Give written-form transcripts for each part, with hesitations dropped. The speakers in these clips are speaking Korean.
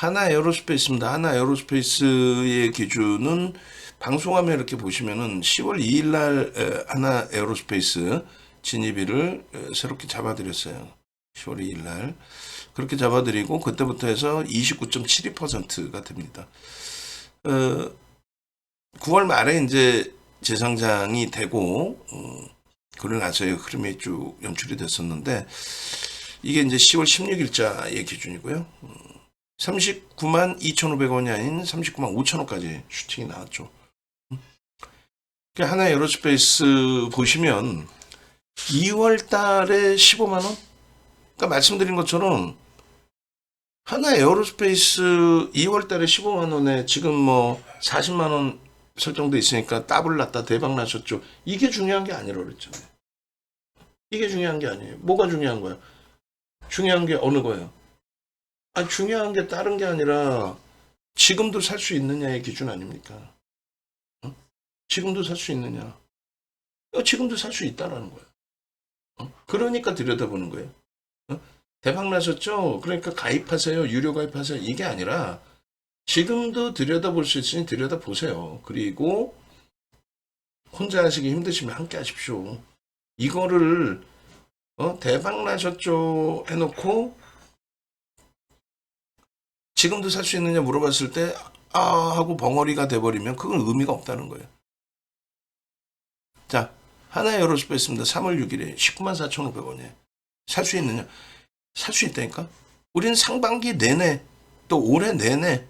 하나 에어로스페이스입니다. 하나 에어로스페이스의 기준은 방송화면 이렇게 보시면은 10월 2일 날 하나 에어로스페이스 진입일을 새롭게 잡아드렸어요. 10월 2일 날 그렇게 잡아드리고 그때부터 해서 29.72%가 됩니다. 9월 말에 이제 재상장이 되고 그러고 나서의 흐름이 쭉 연출이 됐었는데 이게 이제 10월 16일자의 기준이고요. 39만 2,500원이 아닌 39만 5천원까지 슈팅이 나왔죠. 하나 에어로스페이스 보시면 2월 달에 15만원? 그러니까 말씀드린 것처럼 하나 에어로스페이스 2월 달에 15만원에 지금 뭐 40만원 설정돼 있으니까 더블 났다 대박 나셨죠. 이게 중요한 게 아니라고 그랬잖아요. 이게 중요한 게 아니에요. 뭐가 중요한 거야? 중요한 게 어느 거예요? 중요한 게 다른 게 아니라 지금도 살 수 있느냐의 기준 아닙니까? 어? 지금도 살 수 있느냐? 지금도 살 수 있다라는 거예요. 그러니까 들여다보는 거예요. 대박 나셨죠? 그러니까 가입하세요. 유료 가입하세요. 이게 아니라 지금도 들여다볼 수 있으니 들여다보세요. 그리고 혼자 하시기 힘드시면 함께 하십시오. 이거를 대박 나셨죠? 해놓고 지금도 살 수 있느냐 물어봤을 때 하고 벙어리가 돼버리면 그건 의미가 없다는 거예요. 자, 하나 에어로스페이스입니다. 3월 6일에 19만 4,500원에 살 수 있느냐? 살 수 있다니까? 우린 상반기 내내 또 올해 내내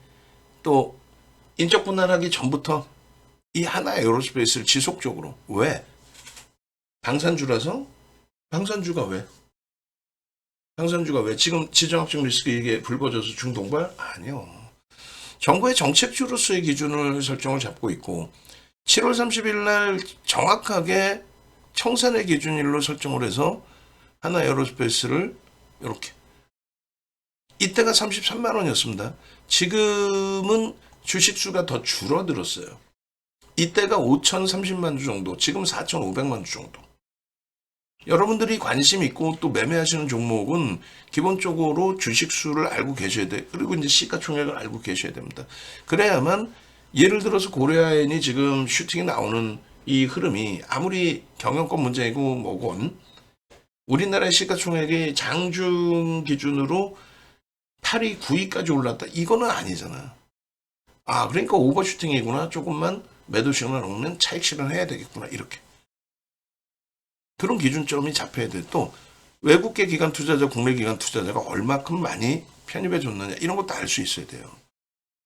또 인적 분할하기 전부터 이 하나 에어로스페이스를 지속적으로 왜? 방산주라서? 방산주가 왜? 방산주가 왜? 지금 지정학적 리스크 이게 불거져서 중동발? 아니요. 정부의 정책주로서의 기준을 설정을 잡고 있고 7월 30일 날 정확하게 청산의 기준일로 설정을 해서 하나 에어로스페이스를 이렇게 이때가 33만 원이었습니다. 지금은 주식수가 더 줄어들었어요. 이때가 5,030만 주 정도, 지금 4,500만 주 정도. 여러분들이 관심 있고 또 매매하시는 종목은 기본적으로 주식수를 알고 계셔야 돼. 그리고 이제 시가총액을 알고 계셔야 됩니다. 그래야만 예를 들어서 고려아연이 지금 슈팅이 나오는 이 흐름이 아무리 경영권 문제이고 뭐건 우리나라의 시가총액이 장중 기준으로 8위, 9위까지 올랐다. 이거는 아니잖아. 그러니까 오버슈팅이구나. 조금만 매도 시그널 오면 차익 실현해야 되겠구나. 이렇게. 그런 기준점이 잡혀야 돼. 또 외국계 기관 투자자, 국내 기관 투자자가 얼마큼 많이 편입해 줬느냐 이런 것도 알 수 있어야 돼요.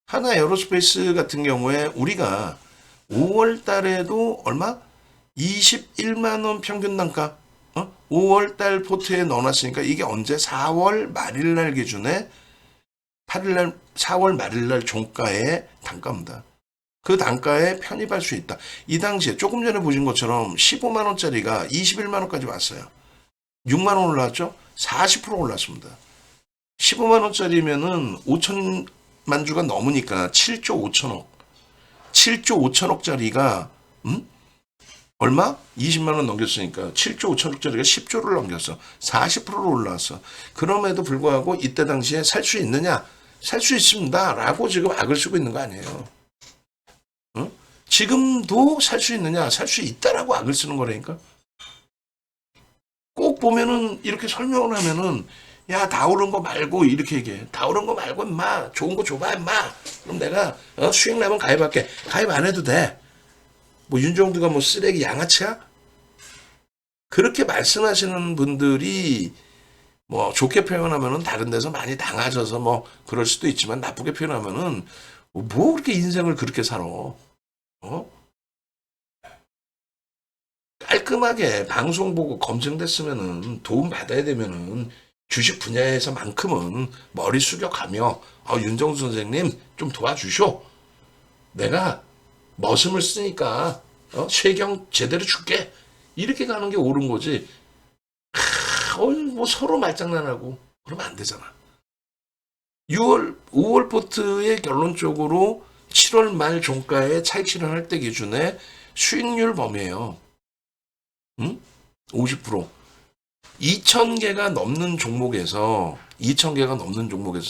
하나 에어로스페이스 같은 경우에 우리가 5월 달에도 얼마? 21만 원 평균 단가. 5월 달 포트에 넣어놨으니까 이게 언제? 4월 말일 날 기준에 8일 날 4월 말일 날 종가의 단가입니다. 그 단가에 편입할 수 있다. 이 당시에 조금 전에 보신 것처럼 15만 원짜리가 21만 원까지 왔어요. 6만 원 올랐죠? 40% 올랐습니다. 15만 원짜리면은 5천만 주가 넘으니까 7조 5천억. 7조 5천억짜리가 얼마? 20만 원 넘겼으니까 7조 5천억짜리가 10조를 넘겼어. 40%로 올라왔어. 그럼에도 불구하고 이때 당시에 살 수 있느냐? 살 수 있습니다. 라고 지금 악을 쓰고 있는 거 아니에요. 지금도 살 수 있느냐? 살 수 있다라고 악을 쓰는 거라니까. 꼭 보면은 이렇게 설명을 하면은 야, 다 오른 거 말고 이렇게 얘기해. 다 오른 거 말고 임마. 좋은 거 줘봐 임마. 그럼 내가 수익 나면 가입할게. 가입 안 해도 돼. 뭐 윤종두가 뭐 쓰레기 양아치야? 그렇게 말씀하시는 분들이 뭐 좋게 표현하면은 다른 데서 많이 당하셔서 뭐 그럴 수도 있지만 나쁘게 표현하면은 뭐 그렇게 인생을 그렇게 살아. 깔끔하게 방송 보고 검증됐으면은 도움 받아야 되면은 주식 분야에서만큼은 머리 숙여가며 윤정수 선생님 좀 도와주쇼. 내가 머슴을 쓰니까 쉐경 제대로 줄게. 이렇게 가는 게 옳은 거지. 뭐 서로 말장난하고 그러면 안 되잖아. 5월 포트의 결론적으로 7월 말 종가에 차익 실현할 때 기준에 수익률 범위예요. 50%. 2,000개가 넘는 종목에서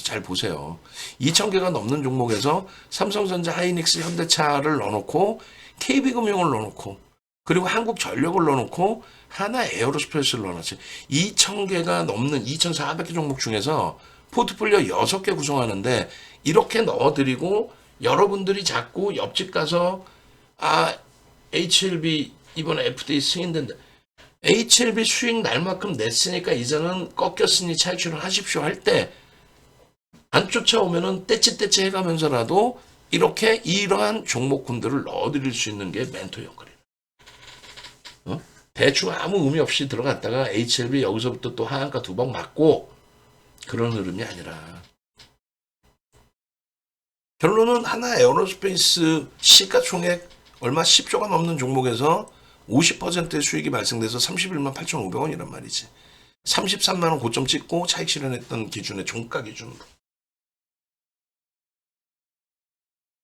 잘 보세요. 2,000개가 넘는 종목에서 삼성전자, 하이닉스, 현대차를 넣어놓고 KB금융을 넣어놓고 그리고 한국전력을 넣어놓고 하나 에어로스페이스를 넣어놨어요. 2,000개가 넘는 2,400개 종목 중에서 포트폴리오 6개 구성하는데 이렇게 넣어드리고 여러분들이 자꾸 옆집 가서 HLB 이번에 FDA 승인된다. HLB 수익 날만큼 냈으니까 이제는 꺾였으니 차익 실현 하십시오 할 때 안 쫓아오면은 떼찌떼찌 해가면서라도 이렇게 이러한 종목군들을 넣어드릴 수 있는 게 멘토 역할이에요. 대충 아무 의미 없이 들어갔다가 HLB 여기서부터 또 하한가 2번 맞고 그런 흐름이 아니라 결론은 하나 에어로스페이스 시가총액 얼마 10조가 넘는 종목에서 50%의 수익이 발생돼서 31만 8,500원이란 말이지. 33만 원 고점 찍고 차익 실현했던 기준의 종가 기준.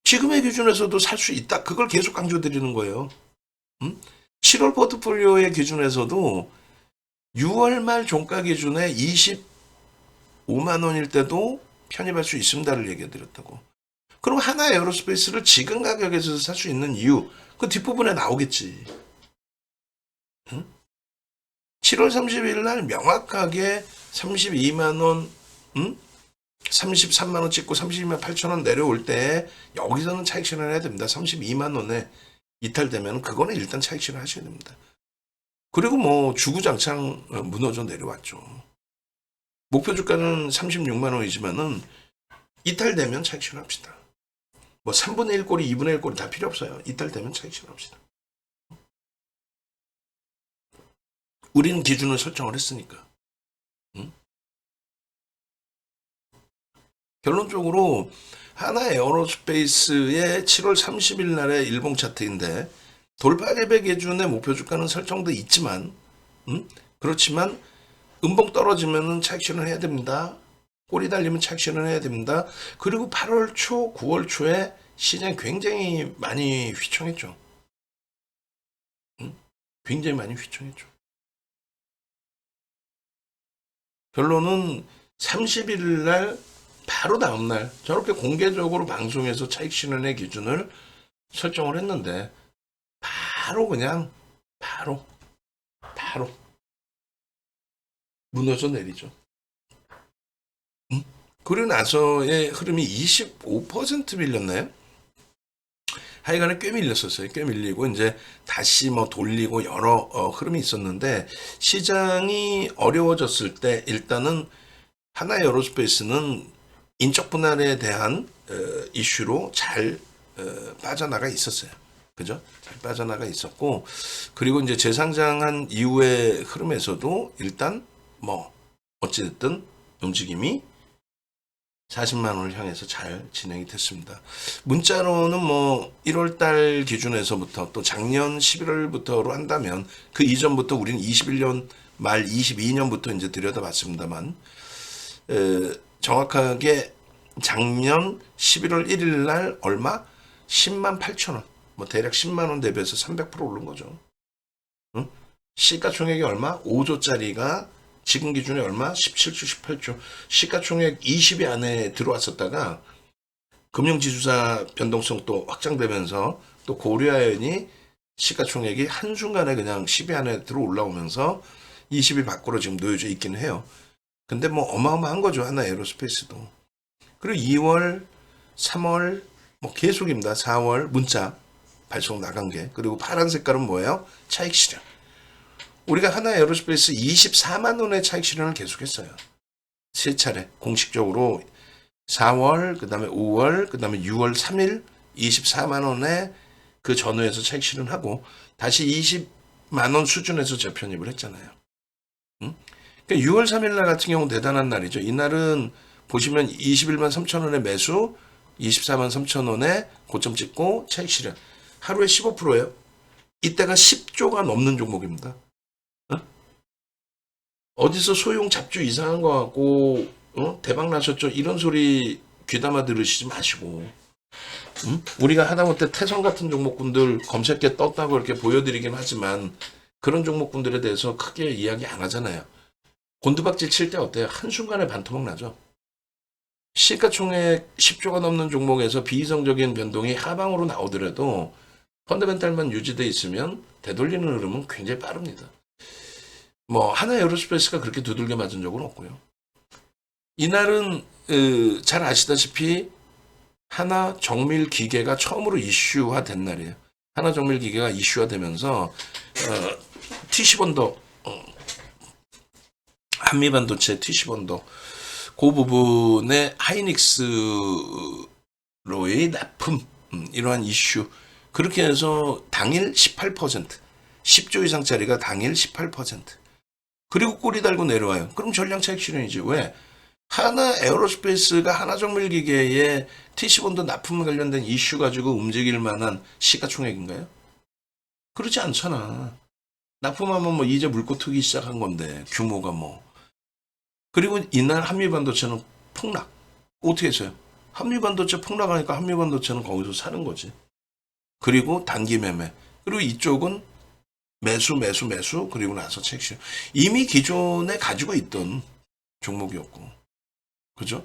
지금의 기준에서도 살 수 있다. 그걸 계속 강조드리는 거예요. 7월 포트폴리오의 기준에서도 6월 말 종가 기준에 25만 원일 때도 편입할 수 있습니다를 얘기해 드렸다고. 그럼 하나 에어로스페이스를 지금 가격에서 살 수 있는 이유 그 뒷부분에 나오겠지. 7월 30일 날 명확하게 32만 원, 33만 원 찍고 32만 8천 원 내려올 때 여기서는 차익 실현해야 됩니다. 32만 원에 이탈되면 그거는 일단 차익 실현하셔야 됩니다. 그리고 뭐 주구장창 무너져 내려왔죠. 목표 주가는 36만 원이지만은 이탈되면 차익 실현합시다. 뭐 3분의 1 꼴이 2분의 1 꼴이 다 필요 없어요. 이탈되면 차익 실현합시다. 우리는 기준을 설정을 했으니까. 결론적으로 하나 에어로스페이스의 7월 30일 날의 일봉 차트인데 돌파 개배 기준의 목표 주가는 설정돼 있지만 그렇지만 음봉 떨어지면은 차익 실현해야 됩니다. 꼬리 달리면 차익 실현해야 됩니다. 그리고 8월 초, 9월 초에 시장이 굉장히 많이 휘청했죠. 굉장히 많이 휘청했죠. 결론은 30일 날 바로 다음날 저렇게 공개적으로 방송에서 차익 실현의 기준을 설정을 했는데 바로 무너져 내리죠. 그리고 나서의 흐름이 25% 밀렸나요? 하여간에 꽤 밀렸었어요. 꽤 밀리고 이제 다시 뭐 돌리고 여러 흐름이 있었는데 시장이 어려워졌을 때 일단은 하나 에어로스페이스는 인적 분할에 대한 이슈로 잘 빠져나가 있었어요. 그죠? 잘 빠져나가 있었고 그리고 이제 재상장한 이후의 흐름에서도 일단 뭐 어찌됐든 움직임이 40만 원을 향해서 잘 진행이 됐습니다. 문자로는 뭐 1월 달 기준에서부터 또 작년 11월부터로 한다면 그 이전부터 우리는 21년 말 22년부터 이제 들여다봤습니다만 정확하게 작년 11월 1일 날 얼마? 10만 8천 원. 뭐 대략 10만 원 대비해서 300% 오른 거죠. 시가총액이 얼마? 5조짜리가 지금 기준에 얼마? 17조, 18조. 시가총액 20위 안에 들어왔었다가 금융지주사 변동성 또 확장되면서 또 고려아연이 시가총액이 한순간에 그냥 10위 안에 들어 올라오면서 20위 밖으로 지금 놓여져 있기는 해요. 근데 뭐 어마어마한 거죠. 하나 에어로스페이스도. 그리고 2월, 3월 뭐 계속입니다. 4월 문자 발송 나간 게. 그리고 파란 색깔은 뭐예요? 차익 실현. 우리가 하나 에어로스페이스 24만 원의 차익 실현을 계속했어요. 세 차례 공식적으로 4월, 그 다음에 5월, 그 다음에 6월 3일 24만 원에 그 전후에서 차익 실현하고 다시 20만 원 수준에서 재편입을 했잖아요. 그러니까 6월 3일 날 같은 경우는 대단한 날이죠. 이날은 보시면 21만 3천 원의 매수, 24만 3천 원에 고점 찍고 차익 실현. 하루에 15%예요. 이때가 10조가 넘는 종목입니다. 어디서 소용 잡주 이상한 거 같고 대박 나셨죠? 이런 소리 귀담아 들으시지 마시고 우리가 하다못해 태성 같은 종목군들 검색에 떴다고 이렇게 보여드리긴 하지만 그런 종목군들에 대해서 크게 이야기 안 하잖아요. 곤두박질 칠 때 어때요? 한순간에 반토막 나죠. 시가총액 10조가 넘는 종목에서 비이성적인 변동이 하방으로 나오더라도 펀더멘탈만 유지돼 있으면 되돌리는 흐름은 굉장히 빠릅니다. 뭐 하나 에어로스페이스가 그렇게 두들겨 맞은 적은 없고요. 이날은 잘 아시다시피 하나 정밀 기계가 처음으로 이슈화된 날이에요. 하나 정밀 기계가 이슈화되면서 T10언더 한미반도체 T10언더 그 부분에 하이닉스로의 납품 이러한 이슈 그렇게 해서 당일 18% 10조 이상짜리가 당일 18% 그리고 꼬리 달고 내려와요. 그럼 전량 차익 실현이지. 왜? 하나 에어로스페이스가 하나정밀기계에 T10원도 납품 관련된 이슈 가지고 움직일 만한 시가총액인가요? 그렇지 않잖아. 납품하면 뭐 이제 물고 트기 시작한 건데 규모가 뭐. 그리고 이날 한미반도체는 폭락. 어떻게 했어요? 한미반도체 폭락하니까 한미반도체는 거기서 사는 거지. 그리고 단기 매매. 그리고 이쪽은 매수 그리고 나서 책시. 이미 기존에 가지고 있던 종목이었고. 그죠?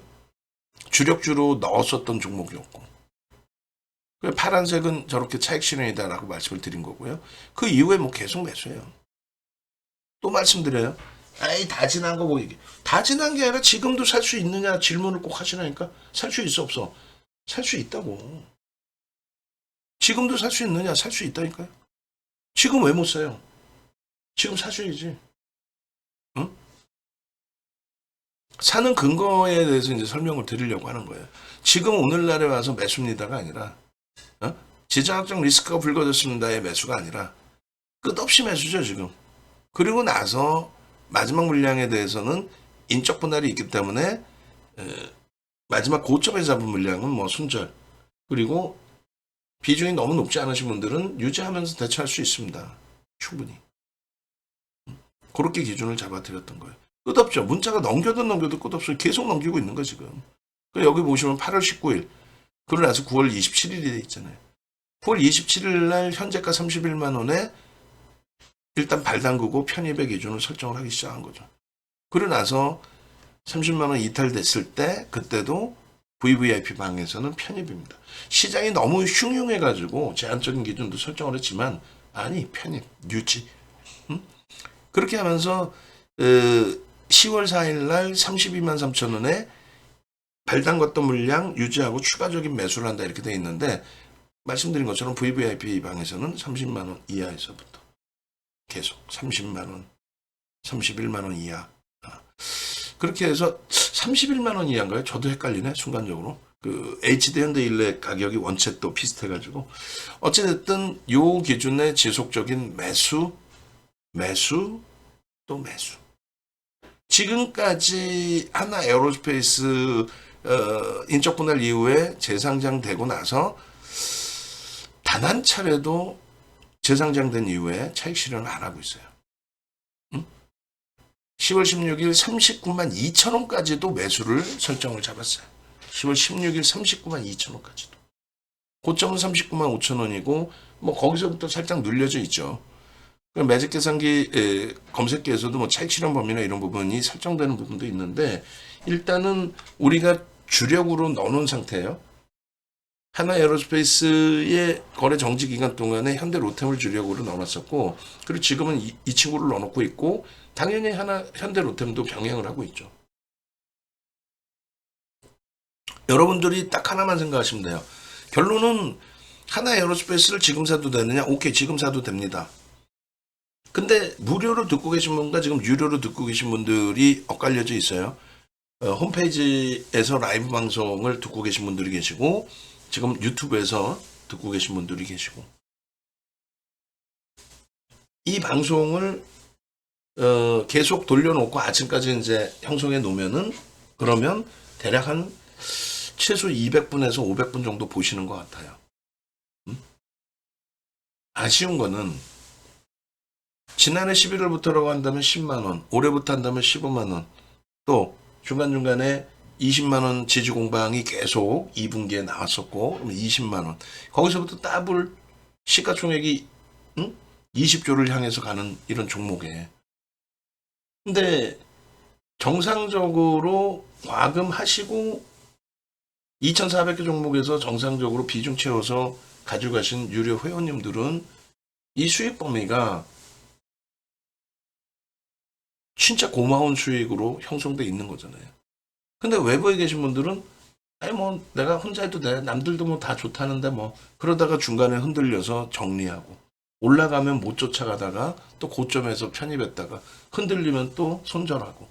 주력주로 넣었었던 종목이었고. 파란색은 저렇게 차익 실현이다라고 말씀을 드린 거고요. 그 이후에 뭐 계속 매수해요. 또 말씀드려요. 아이 다 지난 거 뭐 이게 다 지난 게 아니라 지금도 살 수 있느냐 질문을 꼭 하시라니까. 살 수 있어 없어? 살 수 있다고. 지금도 살 수 있느냐? 살 수 있다니까요. 지금 왜 못 사요? 지금 사셔야지. 응? 사는 근거에 대해서 이제 설명을 드리려고 하는 거예요. 지금 오늘날에 와서 매수입니다가 아니라 지정학적 리스크가 불거졌습니다의 매수가 아니라 끝없이 매수죠 지금. 그리고 나서 마지막 물량에 대해서는 인적 분할이 있기 때문에 마지막 고점에 잡은 물량은 뭐 손절 그리고 비중이 너무 높지 않으신 분들은 유지하면서 대처할 수 있습니다. 충분히. 그렇게 기준을 잡아드렸던 거예요. 끝없죠. 문자가 넘겨도 끝없어요. 계속 넘기고 있는 거 지금. 여기 보시면 8월 19일 그러고 나서 9월 27일이 돼 있잖아요. 9월 27일 날 현재가 31만 원에 일단 발 담그고 편입의 기준을 설정을 하기 시작한 거죠. 그러고 나서 30만 원 이탈됐을 때 그때도 VVIP 방에서는 편입입니다. 시장이 너무 흉흉해가지고 제한적인 기준도 설정을 했지만 아니 편입, 유지. 그렇게 하면서 10월 4일 날 32만 3천 원에 발 담갔던 물량 유지하고 추가적인 매수를 한다 이렇게 돼 있는데 말씀드린 것처럼 VVIP 방에서는 30만 원 이하에서부터 계속 30만 원, 31만 원 이하. 그렇게 해서 31만 원 이하인가요? 저도 헷갈리네 순간적으로. 그 HD 현대일렉 가격이 원체 또 비슷해가지고 어찌됐든 요 기준의 지속적인 매수 또 매수. 지금까지 하나 에어로스페이스 인적 분할 이후에 재상장되고 나서 단 한 차례도 재상장된 이후에 차익 실현을 안 하고 있어요. 10월 16일 39만 2천 원까지도 매수를 설정을 잡았어요. 10월 16일 39만 2천 원까지도. 고점은 39만 5천 원이고 뭐 거기서부터 살짝 눌려져 있죠. 매직 계산기 검색기에서도 뭐 차익 실현 범위나 이런 부분이 설정되는 부분도 있는데 일단은 우리가 주력으로 넣어놓은 상태예요. 하나 에어로스페이스의 거래 정지 기간 동안에 현대 로템을 주력으로 넣어놨었고 그리고 지금은 이 친구를 넣어놓고 있고 당연히 하나 현대 로템도 병행을 하고 있죠. 여러분들이 딱 하나만 생각하시면 돼요. 결론은 하나 에어로스페이스를 지금 사도 되느냐? 오케이 지금 사도 됩니다. 근데 무료로 듣고 계신 분과 지금 유료로 듣고 계신 분들이 엇갈려져 있어요. 홈페이지에서 라이브 방송을 듣고 계신 분들이 계시고 지금 유튜브에서 듣고 계신 분들이 계시고 이 방송을 계속 돌려놓고 아침까지 이제 형성해 놓으면은 그러면 대략 한 최소 200분에서 500분 정도 보시는 것 같아요. 아쉬운 거는 지난해 11월부터라고 한다면 10만 원, 올해부터 한다면 15만 원, 또 중간중간에 20만 원 지지 공방이 계속 2분기에 나왔었고 그럼 20만 원. 거기서부터 더블 시가총액이 20조를 향해서 가는 이런 종목에. 근데 정상적으로 과금하시고 2,400개 종목에서 정상적으로 비중 채워서 가져가신 유료 회원님들은 이 수익 범위가 진짜 고마운 수익으로 형성돼 있는 거잖아요. 근데 외부에 계신 분들은 아니 뭐 내가 혼자 해도 돼. 남들도 뭐 다 좋다는데 뭐 그러다가 중간에 흔들려서 정리하고 올라가면 못 쫓아가다가 또 고점에서 편입했다가 흔들리면 또 손절하고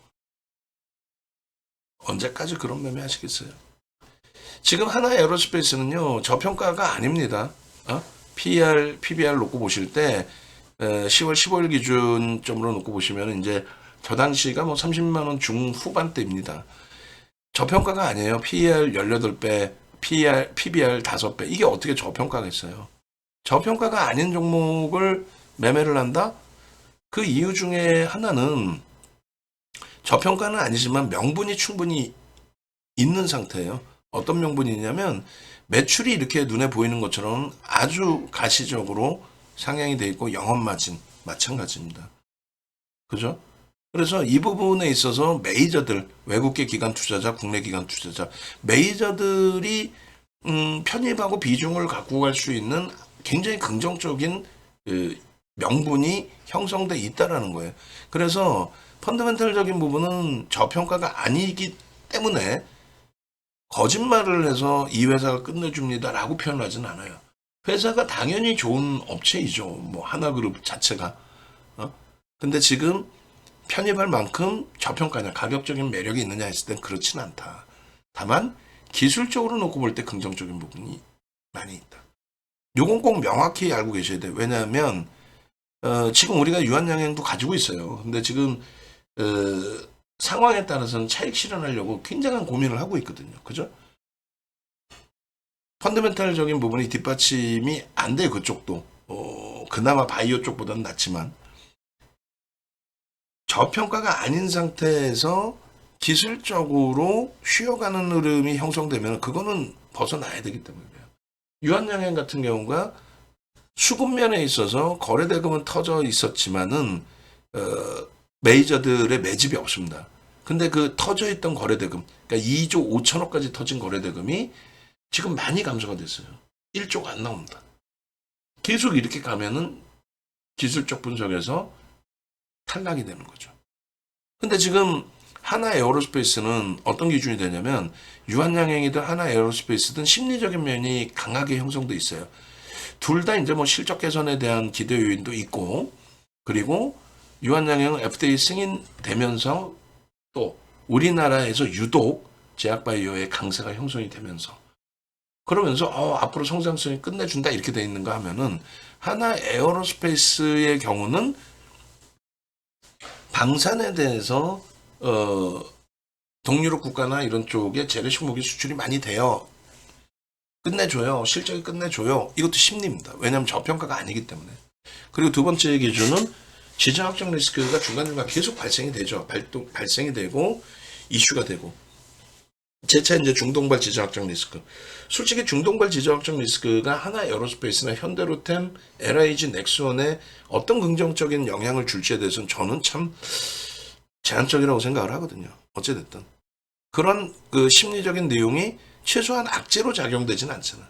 언제까지 그런 매매 하시겠어요? 지금 하나 에어로스페이스는요 저평가가 아닙니다. PER, PBR 놓고 보실 때 10월 15일 기준점으로 놓고 보시면 이제 저 당시가 뭐 30만 원 중후반대입니다. 저평가가 아니에요. PER 18배, PBR 5배. 이게 어떻게 저평가가 있어요? 저평가가 아닌 종목을 매매를 한다? 그 이유 중에 하나는 저평가는 아니지만 명분이 충분히 있는 상태예요. 어떤 명분이 있냐면 매출이 이렇게 눈에 보이는 것처럼 아주 가시적으로 상향이 돼 있고 영업마진 마찬가지입니다. 그죠? 그래서 이 부분에 있어서 메이저들, 외국계 기관 투자자, 국내 기관 투자자, 메이저들이 편입하고 비중을 갖고 갈 수 있는 굉장히 긍정적인 명분이 형성돼 있다라는 거예요. 그래서 펀더멘털적인 부분은 저평가가 아니기 때문에 거짓말을 해서 이 회사가 끝내줍니다라고 표현하지는 않아요. 회사가 당연히 좋은 업체이죠. 뭐 하나그룹 자체가. 근데 지금 편입할 만큼 저평가냐 가격적인 매력이 있느냐 했을 땐 그렇진 않다. 다만 기술적으로 놓고 볼 때 긍정적인 부분이 많이 있다. 요건 꼭 명확히 알고 계셔야 돼요. 왜냐하면 지금 우리가 유한양행도 가지고 있어요. 근데 지금 상황에 따라서는 차익 실현하려고 굉장한 고민을 하고 있거든요. 그죠? 펀더멘탈적인 부분이 뒷받침이 안 돼요. 그쪽도. 그나마 바이오 쪽보다는 낫지만 저평가가 아닌 상태에서 기술적으로 쉬어가는 흐름이 형성되면 그거는 벗어나야 되기 때문이에요. 유한양행 같은 경우가 수급면에 있어서 거래대금은 터져 있었지만은 메이저들의 매집이 없습니다. 근데 그 터져 있던 거래대금, 그러니까 2조 5천억까지 터진 거래대금이 지금 많이 감소가 됐어요. 1조가 안 나옵니다. 계속 이렇게 가면은 기술적 분석에서 탈락이 되는 거죠. 근데 지금 하나 에어로스페이스는 어떤 기준이 되냐면 유한양행이든 하나 에어로스페이스든 심리적인 면이 강하게 형성돼 있어요. 둘 다 이제 뭐 실적 개선에 대한 기대 요인도 있고 그리고 유한양행은 FDA 승인되면서 또 우리나라에서 유독 제약바이오의 강세가 형성이 되면서 그러면서 앞으로 성장성이 끝내준다 이렇게 돼 있는가 하면은 하나 에어로스페이스의 경우는 방산에 대해서 동유럽 국가나 이런 쪽에 재래식 무기 수출이 많이 돼요. 끝내줘요. 실적이 끝내줘요. 이것도 심리입니다. 왜냐하면 저평가가 아니기 때문에. 그리고 두 번째 기준은 지정 확정 리스크가 중간중간 계속 발생이 되죠. 발생이 되고 이슈가 되고. 재차 이제 중동발 지정 확정 리스크. 솔직히 중동발 지정 확정 리스크가 하나 에어로스페이스나 현대로템, LIG, 넥스원에 어떤 긍정적인 영향을 줄지에 대해서는 저는 참 제한적이라고 생각을 하거든요. 어찌됐든. 그런 그 심리적인 내용이 최소한 악재로 작용되진 않잖아.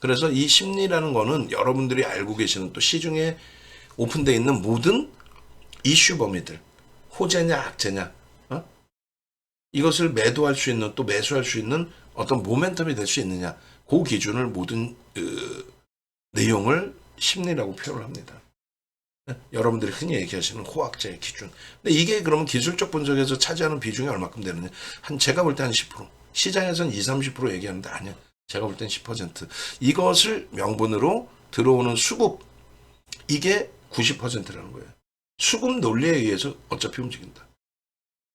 그래서 이 심리라는 거는 여러분들이 알고 계시는 또 시중에 오픈되어 있는 모든 이슈 범위들, 호재냐 악재냐, 이것을 매도할 수 있는 또 매수할 수 있는 어떤 모멘텀이 될 수 있느냐, 그 기준을 모든 내용을 심리라고 표현을 합니다. 여러분들이 흔히 얘기하시는 호악재의 기준. 근데 이게 그러면 기술적 분석에서 차지하는 비중이 얼마큼 되느냐? 제가 볼 때 한 10%. 시장에서는 20-30% 얘기하는데 아니야. 제가 볼 땐 10%. 이것을 명분으로 들어오는 수급. 이게 90%라는 거예요. 수급 논리에 의해서 어차피 움직인다.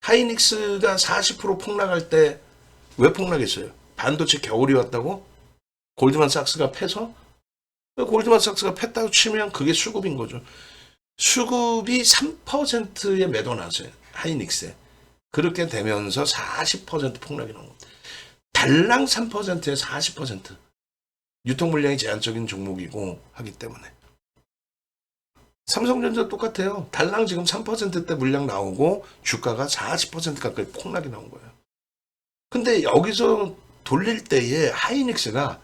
하이닉스가 40% 폭락할 때 왜 폭락했어요? 반도체 겨울이 왔다고? 골드만삭스가 패서? 골드만삭스가 팼다고 치면 그게 수급인 거죠. 수급이 3%의 매도 나왔어요. 하이닉스에. 그렇게 되면서 40% 폭락이 나온 겁니다. 달랑 3%에 40%. 유통 물량이 제한적인 종목이고 하기 때문에. 삼성전자 똑같아요. 달랑 지금 3%대 물량 나오고 주가가 40% 가까이 폭락이 나온 거예요. 근데 여기서 돌릴 때에 하이닉스가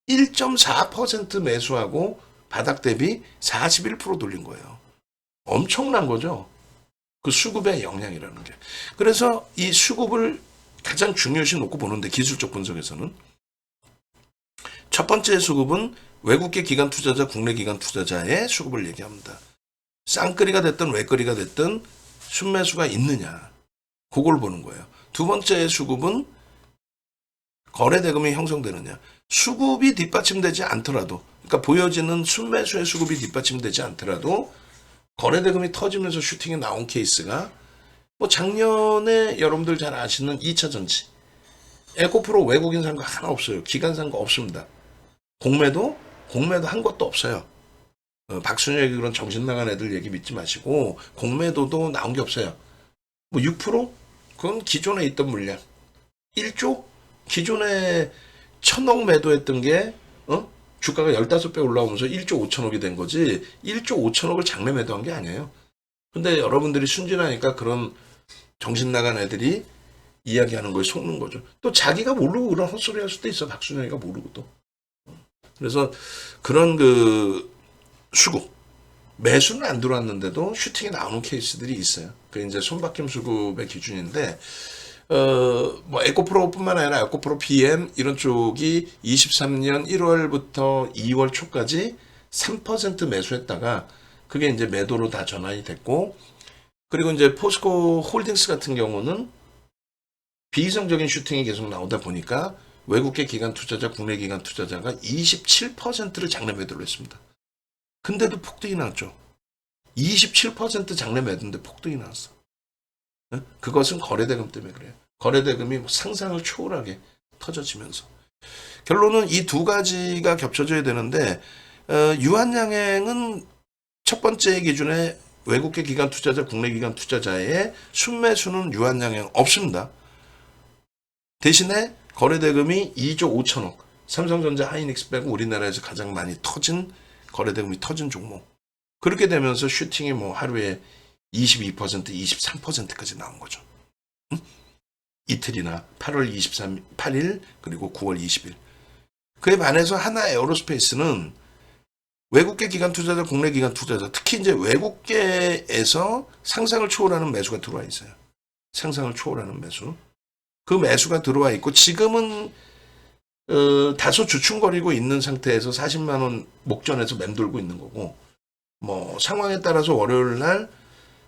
1.4% 매수하고 바닥 대비 41% 돌린 거예요. 엄청난 거죠. 그 수급의 영향이라는 게. 그래서 이 수급을 가장 중요시 놓고 보는데 기술적 분석에서는 첫 번째 수급은 외국계 기관 투자자, 국내 기관 투자자의 수급을 얘기합니다. 쌍끌이가 됐든 외끌이가 됐든 순매수가 있느냐. 그걸 보는 거예요. 두 번째 수급은 거래대금이 형성되느냐. 수급이 뒷받침되지 않더라도, 그러니까 보여지는 순매수의 수급이 뒷받침되지 않더라도 거래대금이 터지면서 슈팅이 나온 케이스가 뭐 작년에 여러분들 잘 아시는 2차전지. 에코프로 외국인 산 거 하나 없어요. 기관 산 거 없습니다. 공매도 한 것도 없어요. 박순혁이 그런 정신 나간 애들 얘기 믿지 마시고 공매도도 나온 게 없어요. 뭐 6%? 그건 기존에 있던 물량. 1조? 기존에 1,000억 매도했던 게 주가가 15배 올라오면서 1조 5천억이 된 거지 1조 5천억을 장내 매도한 게 아니에요. 근데 여러분들이 순진하니까 그런 정신 나간 애들이 이야기하는 거에 속는 거죠. 또 자기가 모르고 그런 헛소리 할 수도 있어. 박순혁이가 모르고 또. 그래서 그런 그 수급 매수는 안 들어왔는데도 슈팅이 나오는 케이스들이 있어요. 그게 이제 손바뀜 수급의 기준인데 뭐 에코프로뿐만 아니라 에코프로 PM 이런 쪽이 23년 1월부터 2월 초까지 3% 매수했다가 그게 이제 매도로 다 전환이 됐고, 그리고 이제 포스코 홀딩스 같은 경우는 비이성적인 슈팅이 계속 나오다 보니까 외국계 기관 투자자, 국내 기관 투자자가 27%를 장내 매도를 했습니다. 근데도 폭등이 나왔죠. 27% 장내 매도인데 폭등이 나왔어. 그것은 거래대금 때문에 그래요. 거래대금이 상상을 초월하게 터져지면서. 결론은 이 두 가지가 겹쳐져야 되는데 유한양행은 첫 번째 기준에 외국계 기관 투자자, 국내 기관 투자자의 순매수는 유한양행 없습니다. 대신에 거래대금이 2조 5천억, 삼성전자, 하이닉스 빼고 우리나라에서 가장 많이 터진 거래대금이 터진 종목. 그렇게 되면서 슈팅이 뭐 하루에 22%, 23%까지 나온 거죠. 응? 이틀이나 8월 23일, 8일 그리고 9월 20일. 그에 반해서 하나 에어로스페이스는 외국계 기관 투자자, 국내 기관 투자자, 특히 이제 외국계에서 상상을 초월하는 매수가 들어와 있어요. 상상을 초월하는 매수. 그 매수가 들어와 있고 지금은 다소 주춤거리고 있는 상태에서 40만 원 목전에서 맴돌고 있는 거고, 뭐 상황에 따라서 월요일 날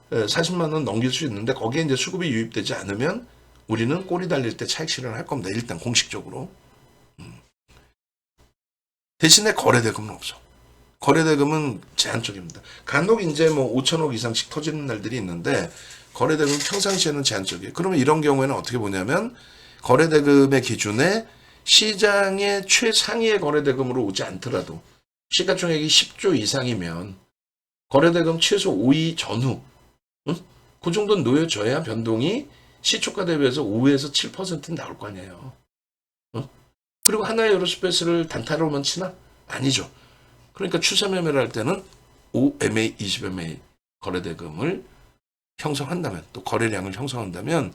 40만 원 넘길 수 있는데 거기에 이제 수급이 유입되지 않으면 우리는 꼬리 달릴 때 차익 실현을 할 겁니다. 일단 공식적으로. 대신에 거래대금은 없어. 거래대금은 제한적입니다. 간혹 이제 뭐 5천억 이상씩 터지는 날들이 있는데 거래대금 평상시에는 제한적이에요. 그러면 이런 경우에는 어떻게 보냐면 거래대금의 기준에 시장의 최상위의 거래대금으로 오지 않더라도 시가총액이 10조 이상이면 거래대금 최소 5위 전후 그 정도는 놓여져야 변동이 시초가 대비해서 5에서 7% 나올 거 아니에요. 그리고 하나의 에어로스페이스를 단타로만 치나? 아니죠. 그러니까 추세 매매를 할 때는 5MA, 20MA 거래대금을 형성한다면, 또 거래량을 형성한다면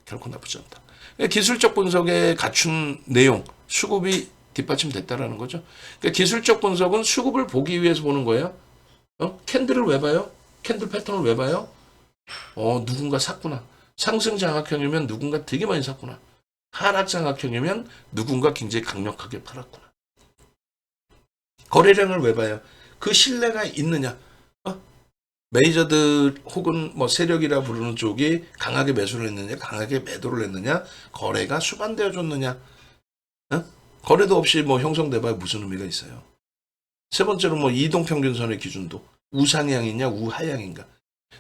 결코 나쁘지 않다. 기술적 분석에 갖춘 내용, 수급이 뒷받침됐다라는 거죠. 그러니까 기술적 분석은 수급을 보기 위해서 보는 거예요. 캔들을 왜 봐요? 캔들 패턴을 왜 봐요? 누군가 샀구나. 상승 장악형이면 누군가 되게 많이 샀구나. 하락 장악형이면 누군가 굉장히 강력하게 팔았구나. 거래량을 왜 봐요? 그 신뢰가 있느냐? 메이저들 혹은 뭐 세력이라 부르는 쪽이 강하게 매수를 했느냐, 강하게 매도를 했느냐, 거래가 수반되어 줬느냐, 거래도 없이 뭐 형성돼봐야 무슨 의미가 있어요. 세 번째로 뭐 이동평균선의 기준도 우상향이냐, 우하향인가.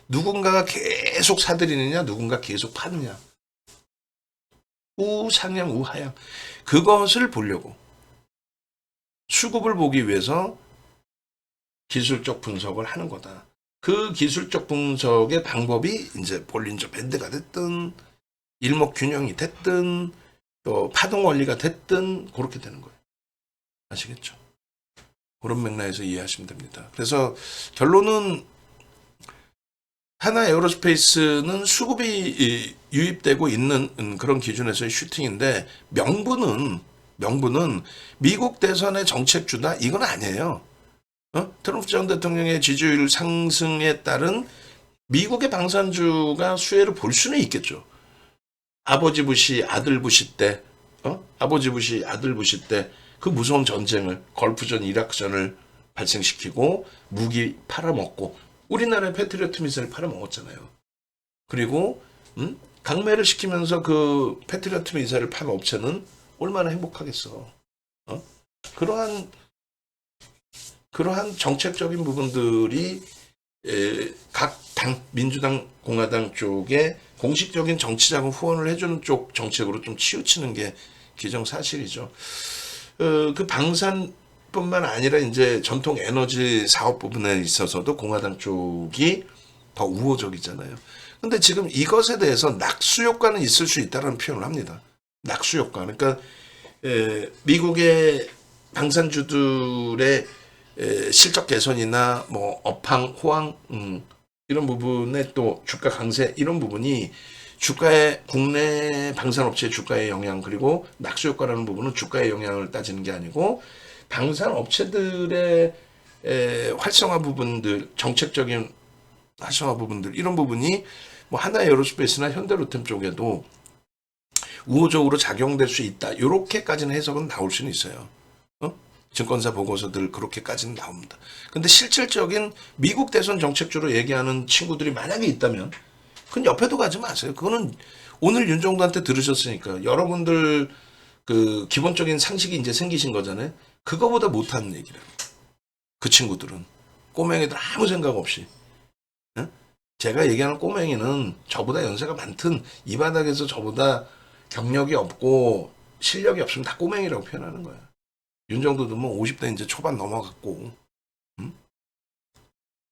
누군가가 계속 사들이느냐, 누군가 계속 파느냐. 우상향, 우하향. 그것을 보려고. 수급을 보기 위해서 기술적 분석을 하는 거다. 그 기술적 분석의 방법이 이제 볼린저 밴드가 됐든 일목균형이 됐든 또 파동 원리가 됐든 그렇게 되는 거예요. 아시겠죠? 그런 맥락에서 이해하시면 됩니다. 그래서 결론은 하나 에어로스페이스는 수급이 유입되고 있는 그런 기준에서의 슈팅인데 명분은 미국 대선의 정책주다 이건 아니에요. 트럼프 전 대통령의 지지율 상승에 따른 미국의 방산주가 수혜를 볼 수는 있겠죠. 아버지 부시 아들 부시 때, 아버지 부시 아들 부시 때 그 무서운 전쟁을 걸프전 이라크전을 발생시키고 무기 팔아먹고 우리나라의 패트리어트 미사일 팔아먹었잖아요. 그리고 강매를 시키면서 그 패트리어트 미사일을 판 업체는 얼마나 행복하겠어. 그러한 정책적인 부분들이 각 당, 민주당, 공화당 쪽에 공식적인 정치자금 후원을 해주는 쪽 정책으로 좀 치우치는 게 기정사실이죠. 그 방산뿐만 아니라 이제 전통 에너지 사업 부분에 있어서도 공화당 쪽이 더 우호적이잖아요. 근데 지금 이것에 대해서 낙수 효과는 있을 수 있다는 표현을 합니다. 낙수 효과. 그러니까 미국의 방산주들의 실적 개선이나 뭐 업황, 호황 이런 부분에 또 주가 강세 이런 부분이 주가의 국내 방산업체의 주가의 영향 그리고 낙수 효과라는 부분은 주가의 영향을 따지는 게 아니고 방산업체들의 활성화 부분들 정책적인 활성화 부분들 이런 부분이 뭐 하나 에어로스페이스나 현대로템 쪽에도 우호적으로 작용될 수 있다. 이렇게까지는 해석은 나올 수는 있어요. 증권사 보고서들 그렇게까지는 나옵니다. 근데 실질적인 미국 대선 정책주로 얘기하는 친구들이 만약에 있다면 그건 옆에도 가지 마세요. 그거는 오늘 윤정도한테 들으셨으니까 여러분들 그 기본적인 상식이 이제 생기신 거잖아요. 그거보다 못하는 얘기를. 그 친구들은 꼬맹이들 아무 생각 없이. 제가 얘기하는 꼬맹이는 저보다 연세가 많든 이 바닥에서 저보다 경력이 없고 실력이 없으면 다 꼬맹이라고 표현하는 거야. 윤정도도 뭐 50대 이제 초반 넘어갔고.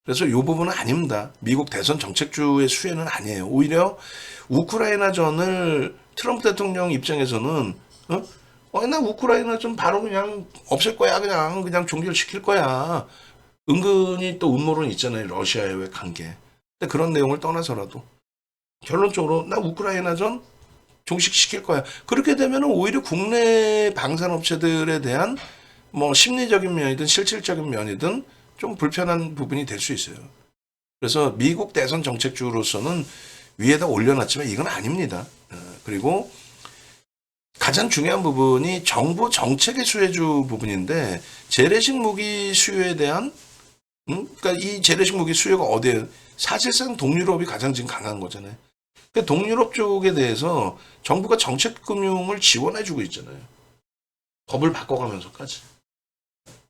그래서 이 부분은 아닙니다. 미국 대선 정책주의 수혜는 아니에요. 오히려 우크라이나전을 트럼프 대통령 입장에서는 나 우크라이나전 바로 그냥 없앨 거야. 그냥 종결시킬 거야. 은근히 또 음모론 있잖아요. 러시아와의 관계. 근데 그런 내용을 떠나서라도 결론적으로 나 우크라이나전 종식시킬 거야. 그렇게 되면 오히려 국내 방산업체들에 대한 뭐 심리적인 면이든 실질적인 면이든 좀 불편한 부분이 될 수 있어요. 그래서 미국 대선 정책주로서는 위에다 올려놨지만 이건 아닙니다. 그리고 가장 중요한 부분이 정부 정책의 수혜주 부분인데 재래식 무기 수요에 대한 그러니까 이 재래식 무기 수요가 어디에 사실상 동유럽이 가장 지금 강한 거잖아요. 그러니까 동유럽 쪽에 대해서 정부가 정책금융을 지원해주고 있잖아요. 법을 바꿔가면서까지.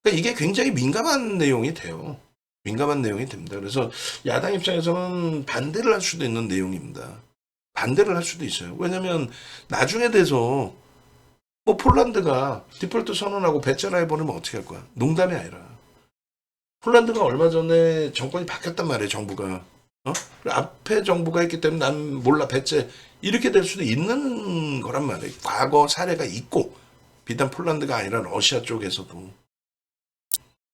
그러니까 이게 굉장히 민감한 내용이 돼요. 민감한 내용이 됩니다. 그래서 야당 입장에서는 반대를 할 수도 있는 내용입니다. 반대를 할 수도 있어요. 왜냐면 나중에 돼서 뭐 폴란드가 디폴트 선언하고 배째라해버리면 어떻게 할 거야? 농담이 아니라. 폴란드가 얼마 전에 정권이 바뀌었단 말이에요. 정부가. 앞에 정부가 있기 때문에 난 몰라 배째 이렇게 될 수도 있는 거란 말이에요. 과거 사례가 있고 비단 폴란드가 아니라 러시아 쪽에서도.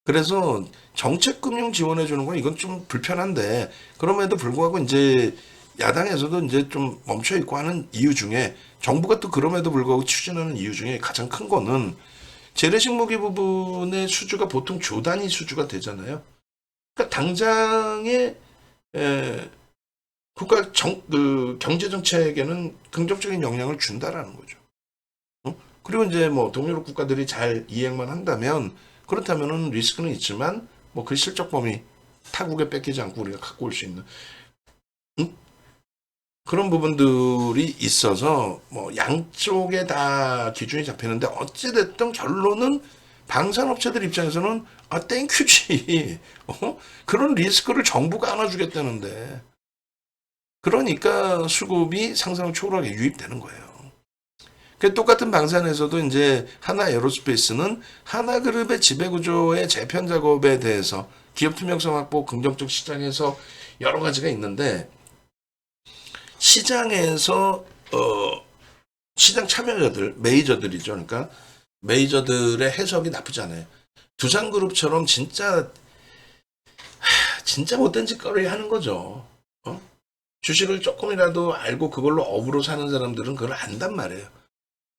그래서 정책금융 지원해 주는 건 이건 좀 불편한데 그럼에도 불구하고 이제 야당에서도 이제 좀 멈춰 있고 하는 이유 중에 정부가 또 그럼에도 불구하고 추진하는 이유 중에 가장 큰 거는 재래식 무기 부분의 수주가 보통 조 단위 수주가 되잖아요. 그러니까 당장의 국가 경제 정책에는 긍정적인 영향을 준다라는 거죠. 그리고 이제 뭐 동유럽 국가들이 잘 이행만 한다면 그렇다면은 리스크는 있지만 뭐 그 실적 범위 타국에 뺏기지 않고 우리가 갖고 올 수 있는 그런 부분들이 있어서 뭐 양쪽에 다 기준이 잡히는데 어찌됐든 결론은 방산업체들 입장에서는 땡큐지. 그런 리스크를 정부가 안아주겠다는데 그러니까 수급이 상상 초월하게 유입되는 거예요. 똑같은 방산에서도 이제 하나 에어로스페이스는 하나그룹의 지배구조의 재편 작업에 대해서 기업 투명성 확보, 긍정적 시장에서 여러 가지가 있는데 시장에서 시장 참여자들, 메이저들이죠. 그러니까 메이저들의 해석이 나쁘지 않아요. 두산그룹처럼 진짜 못된 짓거리 하는 거죠. 주식을 조금이라도 알고 그걸로 업으로 사는 사람들은 그걸 안단 말이에요.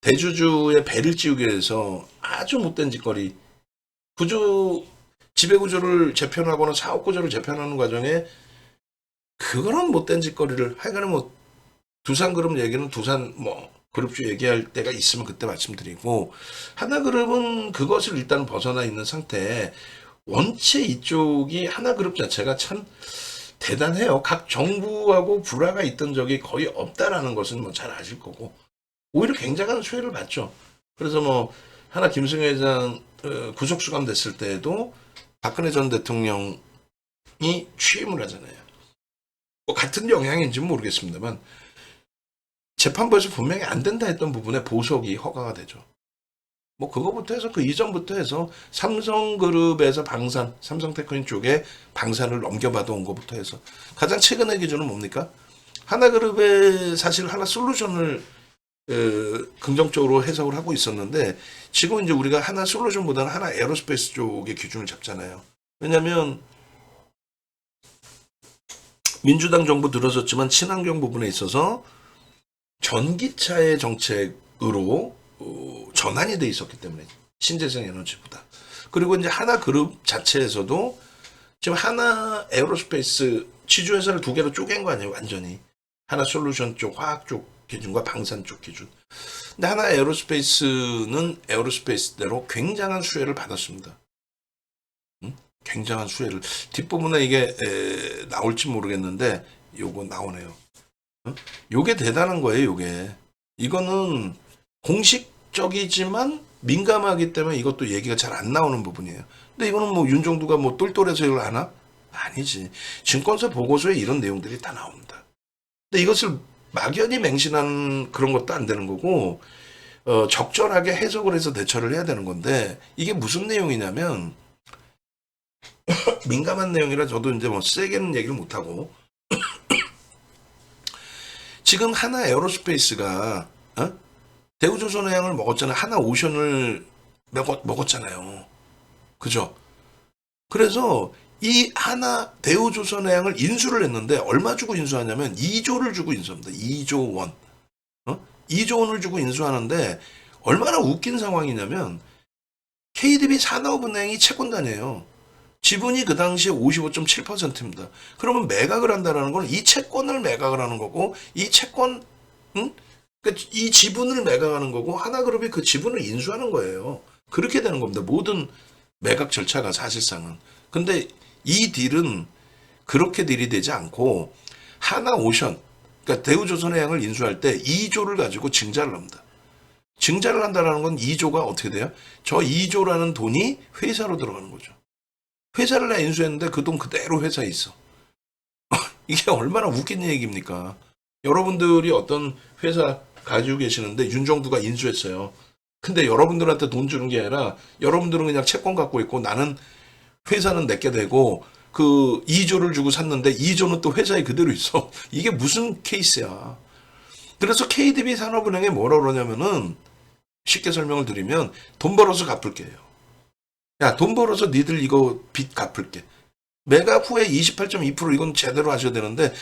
대주주의 배를 찌우기 위해서 아주 못된 짓거리, 지배구조를 재편하거나 사업구조를 재편하는 과정에 그거는 못된 짓거리를 하여간에 뭐 두산그룹 얘기는 두산 뭐 그룹주 얘기할 때가 있으면 그때 말씀드리고, 하나그룹은 그것을 일단 벗어나 있는 상태에 원체 이쪽이 하나그룹 자체가 참 대단해요. 각 정부하고 불화가 있던 적이 거의 없다라는 것은 뭐 잘 아실 거고, 오히려 굉장한 수혜를 받죠. 그래서 뭐 하나 김승혜 회장 구속수감 됐을 때에도 박근혜 전 대통령이 취임을 하잖아요. 뭐 같은 영향인지는 모르겠습니다만 재판부에서 분명히 안 된다 했던 부분에 보석이 허가가 되죠. 뭐 그거부터 해서 그 이전부터 해서 삼성그룹에서 삼성테크닌 쪽에 방산을 넘겨받아 온 것부터 해서 가장 최근의 기준은 뭡니까? 하나그룹에 사실 하나 솔루션을 긍정적으로 해석을 하고 있었는데, 지금 이제 우리가 하나 솔루션보다는 하나 에어로스페이스 쪽의 기준을 잡잖아요. 왜냐하면 민주당 정부 들어섰지만 친환경 부분에 있어서 전기차의 정책으로 전환이 돼 있었기 때문에, 신재생 에너지보다. 그리고 이제 하나 그룹 자체에서도 지금 하나 에어로스페이스 지주회사를 두 개로 쪼갠 거 아니에요, 완전히. 하나 솔루션 쪽, 화학 쪽 기준과 방산 쪽 기준. 근데 하나 에어로스페이스는 에어로스페이스대로 굉장한 수혜를 받았습니다. 굉장한 수혜를. 뒷부분에 이게 나올지 모르겠는데 요거 나오네요. 요게 대단한 거예요, 요게. 이거는 공식적이지만 민감하기 때문에 이것도 얘기가 잘 안 나오는 부분이에요. 근데 이거는 뭐 윤정두가 뭐 똘똘해서 이걸 아나? 아니지. 증권사 보고서에 이런 내용들이 다 나옵니다. 근데 이것을 막연히 맹신하는 그런 것도 안 되는 거고, 적절하게 해석을 해서 대처를 해야 되는 건데, 이게 무슨 내용이냐면 민감한 내용이라 저도 이제 뭐 세게는 얘기를 못하고, 지금 하나 에어로스페이스가 대우조선해양을 먹었잖아요. 하나 오션을 먹었잖아요. 그죠? 그래서 이 하나 대우조선해양을 인수를 했는데 얼마 주고 인수하냐면 2조를 주고 인수합니다. 2조 원. 2조 원을 주고 인수하는데 얼마나 웃긴 상황이냐면 KDB 산업은행이 채권단이에요. 지분이 그 당시에 55.7%입니다. 그러면 매각을 한다는 건 이 채권을 매각을 하는 거고, 이 채권, 그러니까 이 지분을 매각하는 거고, 하나그룹이 그 지분을 인수하는 거예요. 그렇게 되는 겁니다. 모든 매각 절차가 사실상은. 근데 이 딜은 그렇게 딜이 되지 않고, 하나오션, 그러니까 대우조선해양을 인수할 때 2조를 가지고 증자를 합니다. 증자를 한다는 건 2조가 어떻게 돼요? 저 2조라는 돈이 회사로 들어가는 거죠. 회사를 다 인수했는데 그 돈 그대로 회사에 있어. 이게 얼마나 웃긴 얘기입니까? 여러분들이 어떤 회사 가지고 계시는데 윤정두가 인수했어요. 근데 여러분들한테 돈 주는 게 아니라 여러분들은 그냥 채권 갖고 있고 나는 회사는 내게 되고 그 2조를 주고 샀는데 2조는 또 회사에 그대로 있어. 이게 무슨 케이스야. 그래서 KDB 산업은행에 뭐라 그러냐면은 쉽게 설명을 드리면 돈 벌어서 갚을게 해요. 야, 돈 벌어서 니들 이거 빚 갚을게. 매각 후에 28.2% 이건 제대로 하셔야 되는데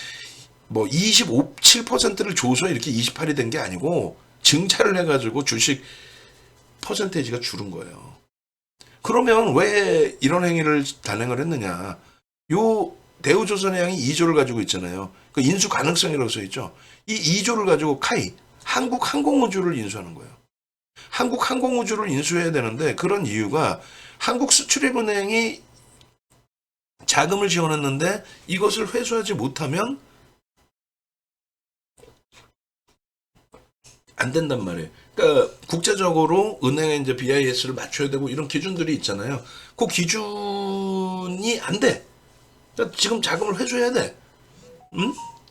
뭐 7%를 줘서 이렇게 28이 된 게 아니고 증자를 해가지고 주식 퍼센테이지가 줄은 거예요. 그러면 왜 이런 행위를 단행을 했느냐. 요 대우조선해양이 2조를 가지고 있잖아요. 그 인수 가능성이라고 써있죠. 이 2조를 가지고 한국항공우주를 인수하는 거예요. 한국항공우주를 인수해야 되는데 그런 이유가 한국수출입은행이 자금을 지원했는데 이것을 회수하지 못하면 안 된단 말이에요. 그러니까 국제적으로 은행에 이제 BIS를 맞춰야 되고 이런 기준들이 있잖아요. 그 기준이 안 돼. 그러니까 지금 자금을 회수해야 돼.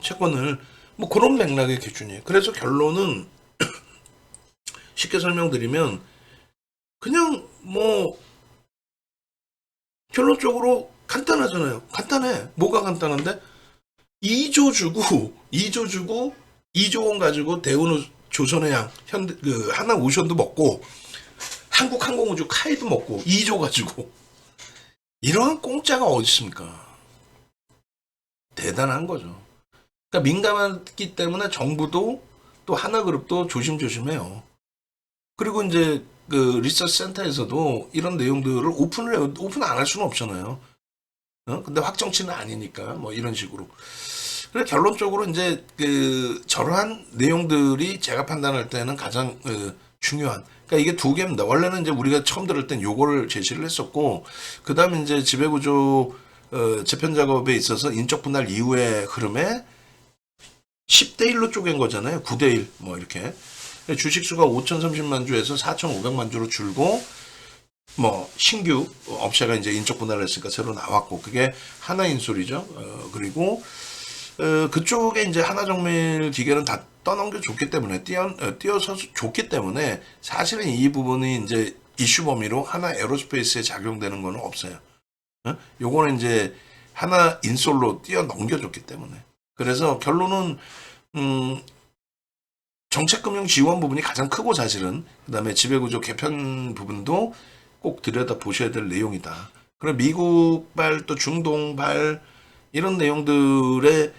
채권을. 뭐 그런 맥락의 기준이에요. 그래서 결론은 쉽게 설명드리면 그냥 뭐 결론적으로 간단하잖아요. 간단해. 뭐가 간단한데? 2조 주고 2조 원 가지고 대우조선해양 하나오션도 먹고 한국항공우주 카이도 먹고 2조 가지고 이러한 공짜가 어디 있습니까? 대단한 거죠. 그러니까 민감하기 때문에 정부도 또 하나그룹도 조심조심해요. 그리고 이제 그 리서치 센터에서도 이런 내용들을 오픈 안 할 수는 없잖아요. 근데 확정치는 아니니까 뭐 이런 식으로. 그래 결론적으로 이제 그 저러한 내용들이 제가 판단할 때는 가장 중요한. 그러니까 이게 두 개입니다. 원래는 이제 우리가 처음 들을 땐 요거를 제시를 했었고, 그 다음에 이제 지배구조 재편 작업에 있어서 인적 분할 이후의 흐름에 10대 1로 쪼갠 거잖아요. 9대 1 뭐 이렇게. 주식수가 5,030만 주에서 4,500만 주로 줄고 뭐 신규 업체가 이제 인적 분할을 했으니까 새로 나왔고 그게 하나인솔이죠. 그리고 그쪽에 이제 하나정밀 기계는 다 떠넘겨 줬기 때문에 뛰어서 줬기 때문에 사실은 이 부분이 이제 이슈 범위로 하나 에어로스페이스에 작용되는 거는 없어요. 요거는 이제 하나 인솔로 뛰어 넘겨줬기 때문에. 그래서 결론은 정책금융 지원 부분이 가장 크고 사실은 그다음에 지배구조 개편 부분도 꼭 들여다 보셔야 될 내용이다. 그럼 미국발 또 중동발 이런 내용들의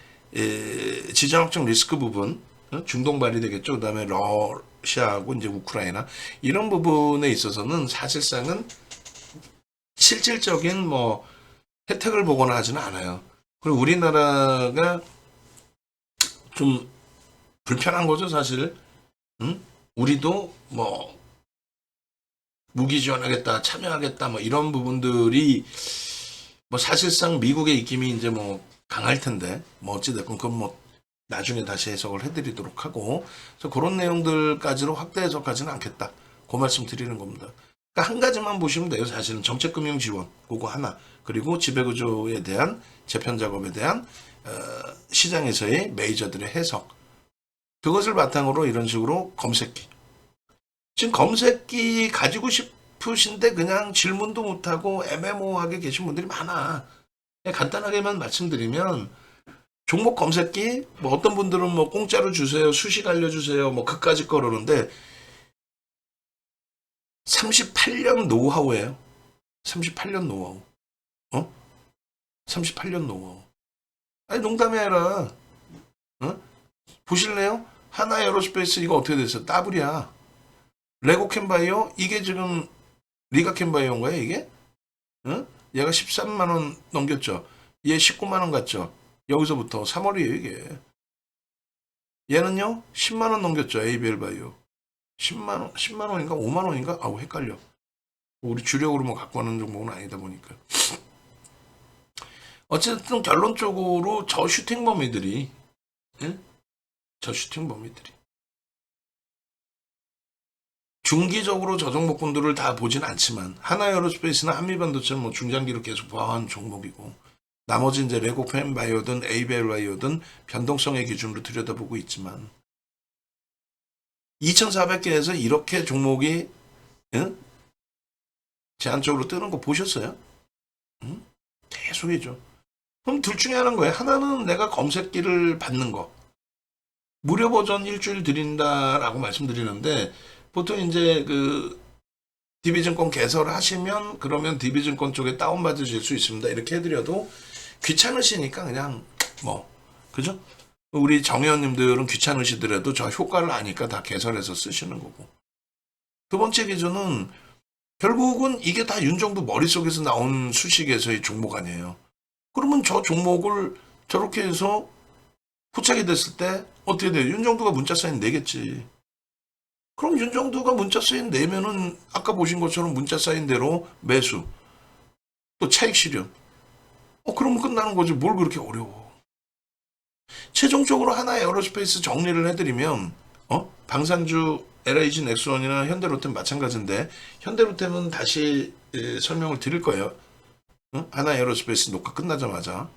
지정학적 리스크 부분, 중동발이 되겠죠. 그다음에 러시아하고 이제 우크라이나 이런 부분에 있어서는 사실상은 실질적인 뭐 혜택을 보거나 하지는 않아요. 그리고 우리나라가 좀 불편한 거죠, 사실. 응? 우리도 뭐 무기 지원하겠다, 참여하겠다, 뭐 이런 부분들이 뭐 사실상 미국의 입김이 이제 뭐 강할 텐데 뭐 어찌됐건 그건 뭐 나중에 다시 해석을 해드리도록 하고 그래서 그런 내용들까지로 확대 해석하지는 않겠다. 그 말씀 드리는 겁니다. 그러니까 한 가지만 보시면 돼요. 사실은 정책금융 지원 그거 하나 그리고 지배구조에 대한 재편 작업에 대한 시장에서의 메이저들의 해석 그것을 바탕으로 이런 식으로 검색기 지금 검색기 가지고 싶으신데 그냥 질문도 못하고 애매모호하게 계신 분들이 많아. 간단하게만 말씀드리면 종목 검색기 뭐 어떤 분들은 뭐 공짜로 주세요 수식 알려주세요 뭐 그까짓 거 그러는데 38년 노하우예요. 38년 노하우. 38년 노하우. 아니 농담이 아니라 보실래요? 하나 에어로스페이스 이거 어떻게 됐어요? 따블이야. 레고 캔바이오 이게 지금 리가 캔바이오인가요 이게? 얘가 13만 원 넘겼죠. 얘 19만 원 갔죠. 여기서부터 3월이에요 이게. 얘는요 10만 원 넘겼죠. ABL 바이오. 10만 원인가 5만 원인가? 아우 헷갈려. 우리 주력으로만 갖고 가는 종목은 아니다 보니까. 어쨌든 결론적으로 저 슈팅범위들이 저 슈팅범위들이 중기적으로 저 종목군들을 다 보진 않지만 하나에어로스페이스나 한미반도체는 뭐 중장기로 계속 보아온 종목이고 나머지 이제 레고펜 바이오든 에이벨 바이오든 변동성의 기준으로 들여다보고 있지만 2,400개에서 이렇게 종목이 제한적으로 뜨는 거 보셨어요? 계속이죠. 그럼 둘 중에 하나인 거예요. 하나는 내가 검색기를 받는 거. 무료 버전 일주일 드린다라고 말씀드리는데 보통 이제 그 DB증권 개설하시면 그러면 DB증권 쪽에 다운받으실 수 있습니다. 이렇게 해드려도 귀찮으시니까 그냥 뭐 그죠? 우리 정의원님들은 귀찮으시더라도 저 효과를 아니까 다 개설해서 쓰시는 거고. 두 번째 기준은 결국은 이게 다 윤정부 머릿속에서 나온 수식에서의 종목 아니에요. 그러면 저 종목을 저렇게 해서 포착이 됐을 때 어떻게 돼요? 윤정두가 문자 사인 내겠지. 그럼 윤정두가 문자 사인 내면은 아까 보신 것처럼 문자 사인 대로 매수 또 차익 실현. 그러면 끝나는 거지. 뭘 그렇게 어려워. 최종적으로 하나의 에어로스페이스 정리를 해드리면 방산주 LIG 넥스원이나 현대로템 마찬가지인데 현대로템은 다시 설명을 드릴 거예요. 하나 에어로스페이스 녹화 끝나자마자.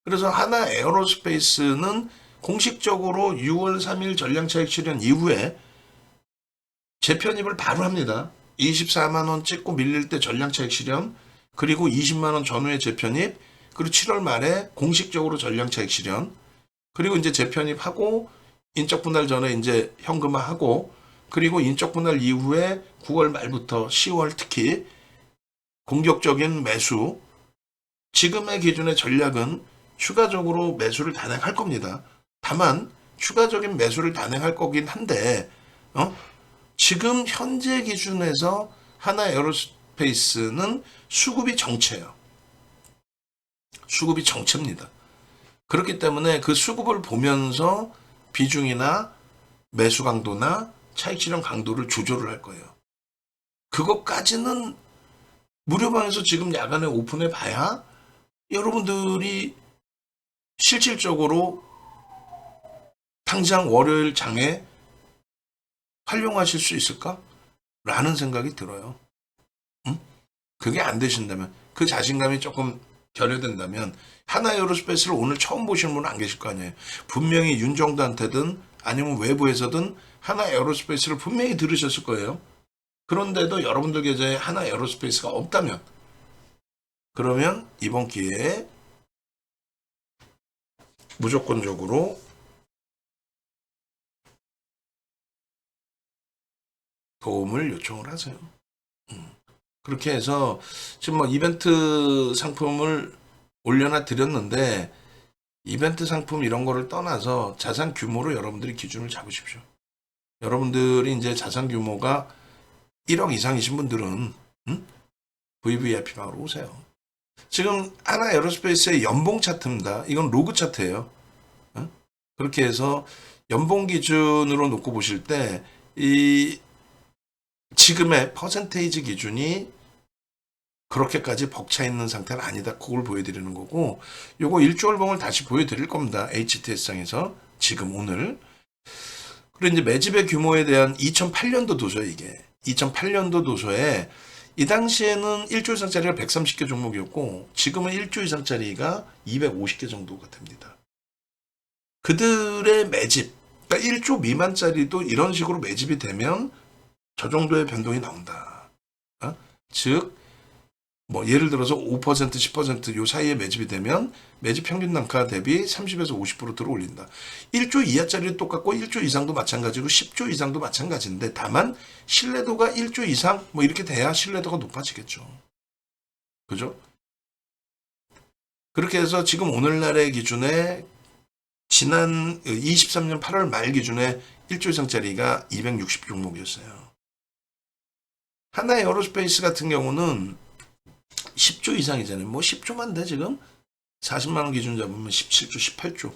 그래서 하나 에어로스페이스는 공식적으로 6월 3일 전량차익 실현 이후에 재편입을 바로 합니다. 24만 원 찍고 밀릴 때 전량차익 실현, 그리고 20만 원 전후에 재편입, 그리고 7월 말에 공식적으로 전량차익 실현, 그리고 이제 재편입하고 인적 분할 전에 이제 현금화하고, 그리고 인적 분할 이후에 9월 말부터 10월 특히 공격적인 매수, 지금의 기준의 전략은 추가적으로 매수를 단행할 겁니다. 다만 추가적인 매수를 단행할 거긴 한데 지금 현재 기준에서 하나 에어로스페이스는 수급이 정체예요. 수급이 정체입니다. 그렇기 때문에 그 수급을 보면서 비중이나 매수 강도나 차익 실현 강도를 조절을 할 거예요. 그것까지는 무료방에서 지금 야간에 오픈해 봐야 여러분들이 실질적으로 당장 월요일 장에 활용하실 수 있을까? 라는 생각이 들어요. 그게 안 되신다면, 그 자신감이 조금 결여된다면 하나 에어로스페이스를 오늘 처음 보시는 분은 안 계실 거 아니에요. 분명히 윤정도한테든 아니면 외부에서든 하나 에어로스페이스를 분명히 들으셨을 거예요. 그런데도 여러분들 계좌에 하나 에어로스페이스가 없다면, 그러면 이번 기회에 무조건적으로 도움을 요청을 하세요. 그렇게 해서 지금 뭐 이벤트 상품을 올려놔 드렸는데, 이벤트 상품 이런 거를 떠나서 자산 규모로 여러분들이 기준을 잡으십시오. 여러분들이 이제 자산 규모가 1억 이상이신 분들은 VVIP방으로 오세요. 지금 하나 에어로스페이스의 연봉 차트입니다. 이건 로그 차트예요. 그렇게 해서 연봉 기준으로 놓고 보실 때 이 지금의 퍼센테이지 기준이 그렇게까지 벅차 있는 상태는 아니다. 그걸 보여드리는 거고, 요거 1조월봉을 다시 보여드릴 겁니다. HTS상에서 지금 오늘. 그리고 이제 매집의 규모에 대한 2008년도 도서, 이게 2008년도 도서에 이 당시에는 1조 이상짜리가 130개 종목이었고 지금은 1조 이상짜리가 250개 정도가 됩니다. 그들의 매집, 그러니까 1조 미만짜리도 이런 식으로 매집이 되면 저 정도의 변동이 나온다. 즉, 뭐 예를 들어서 5%, 10%요 사이에 매집이 되면 매집 평균 단가 대비 30에서 50% 들어올린다. 1조 이하짜리도 똑같고 1조 이상도 마찬가지고 10조 이상도 마찬가지인데, 다만 신뢰도가 1조 이상 뭐 이렇게 돼야 신뢰도가 높아지겠죠. 그죠? 그렇게 해서 지금 오늘날의 기준에 지난 23년 8월 말 기준에 1조 이상짜리가 260 종목이었어요. 하나 에어로스페이스 같은 경우는 10조 이상이잖아요. 뭐 10조만 돼 지금? 40만 원 기준 잡으면 17조, 18조.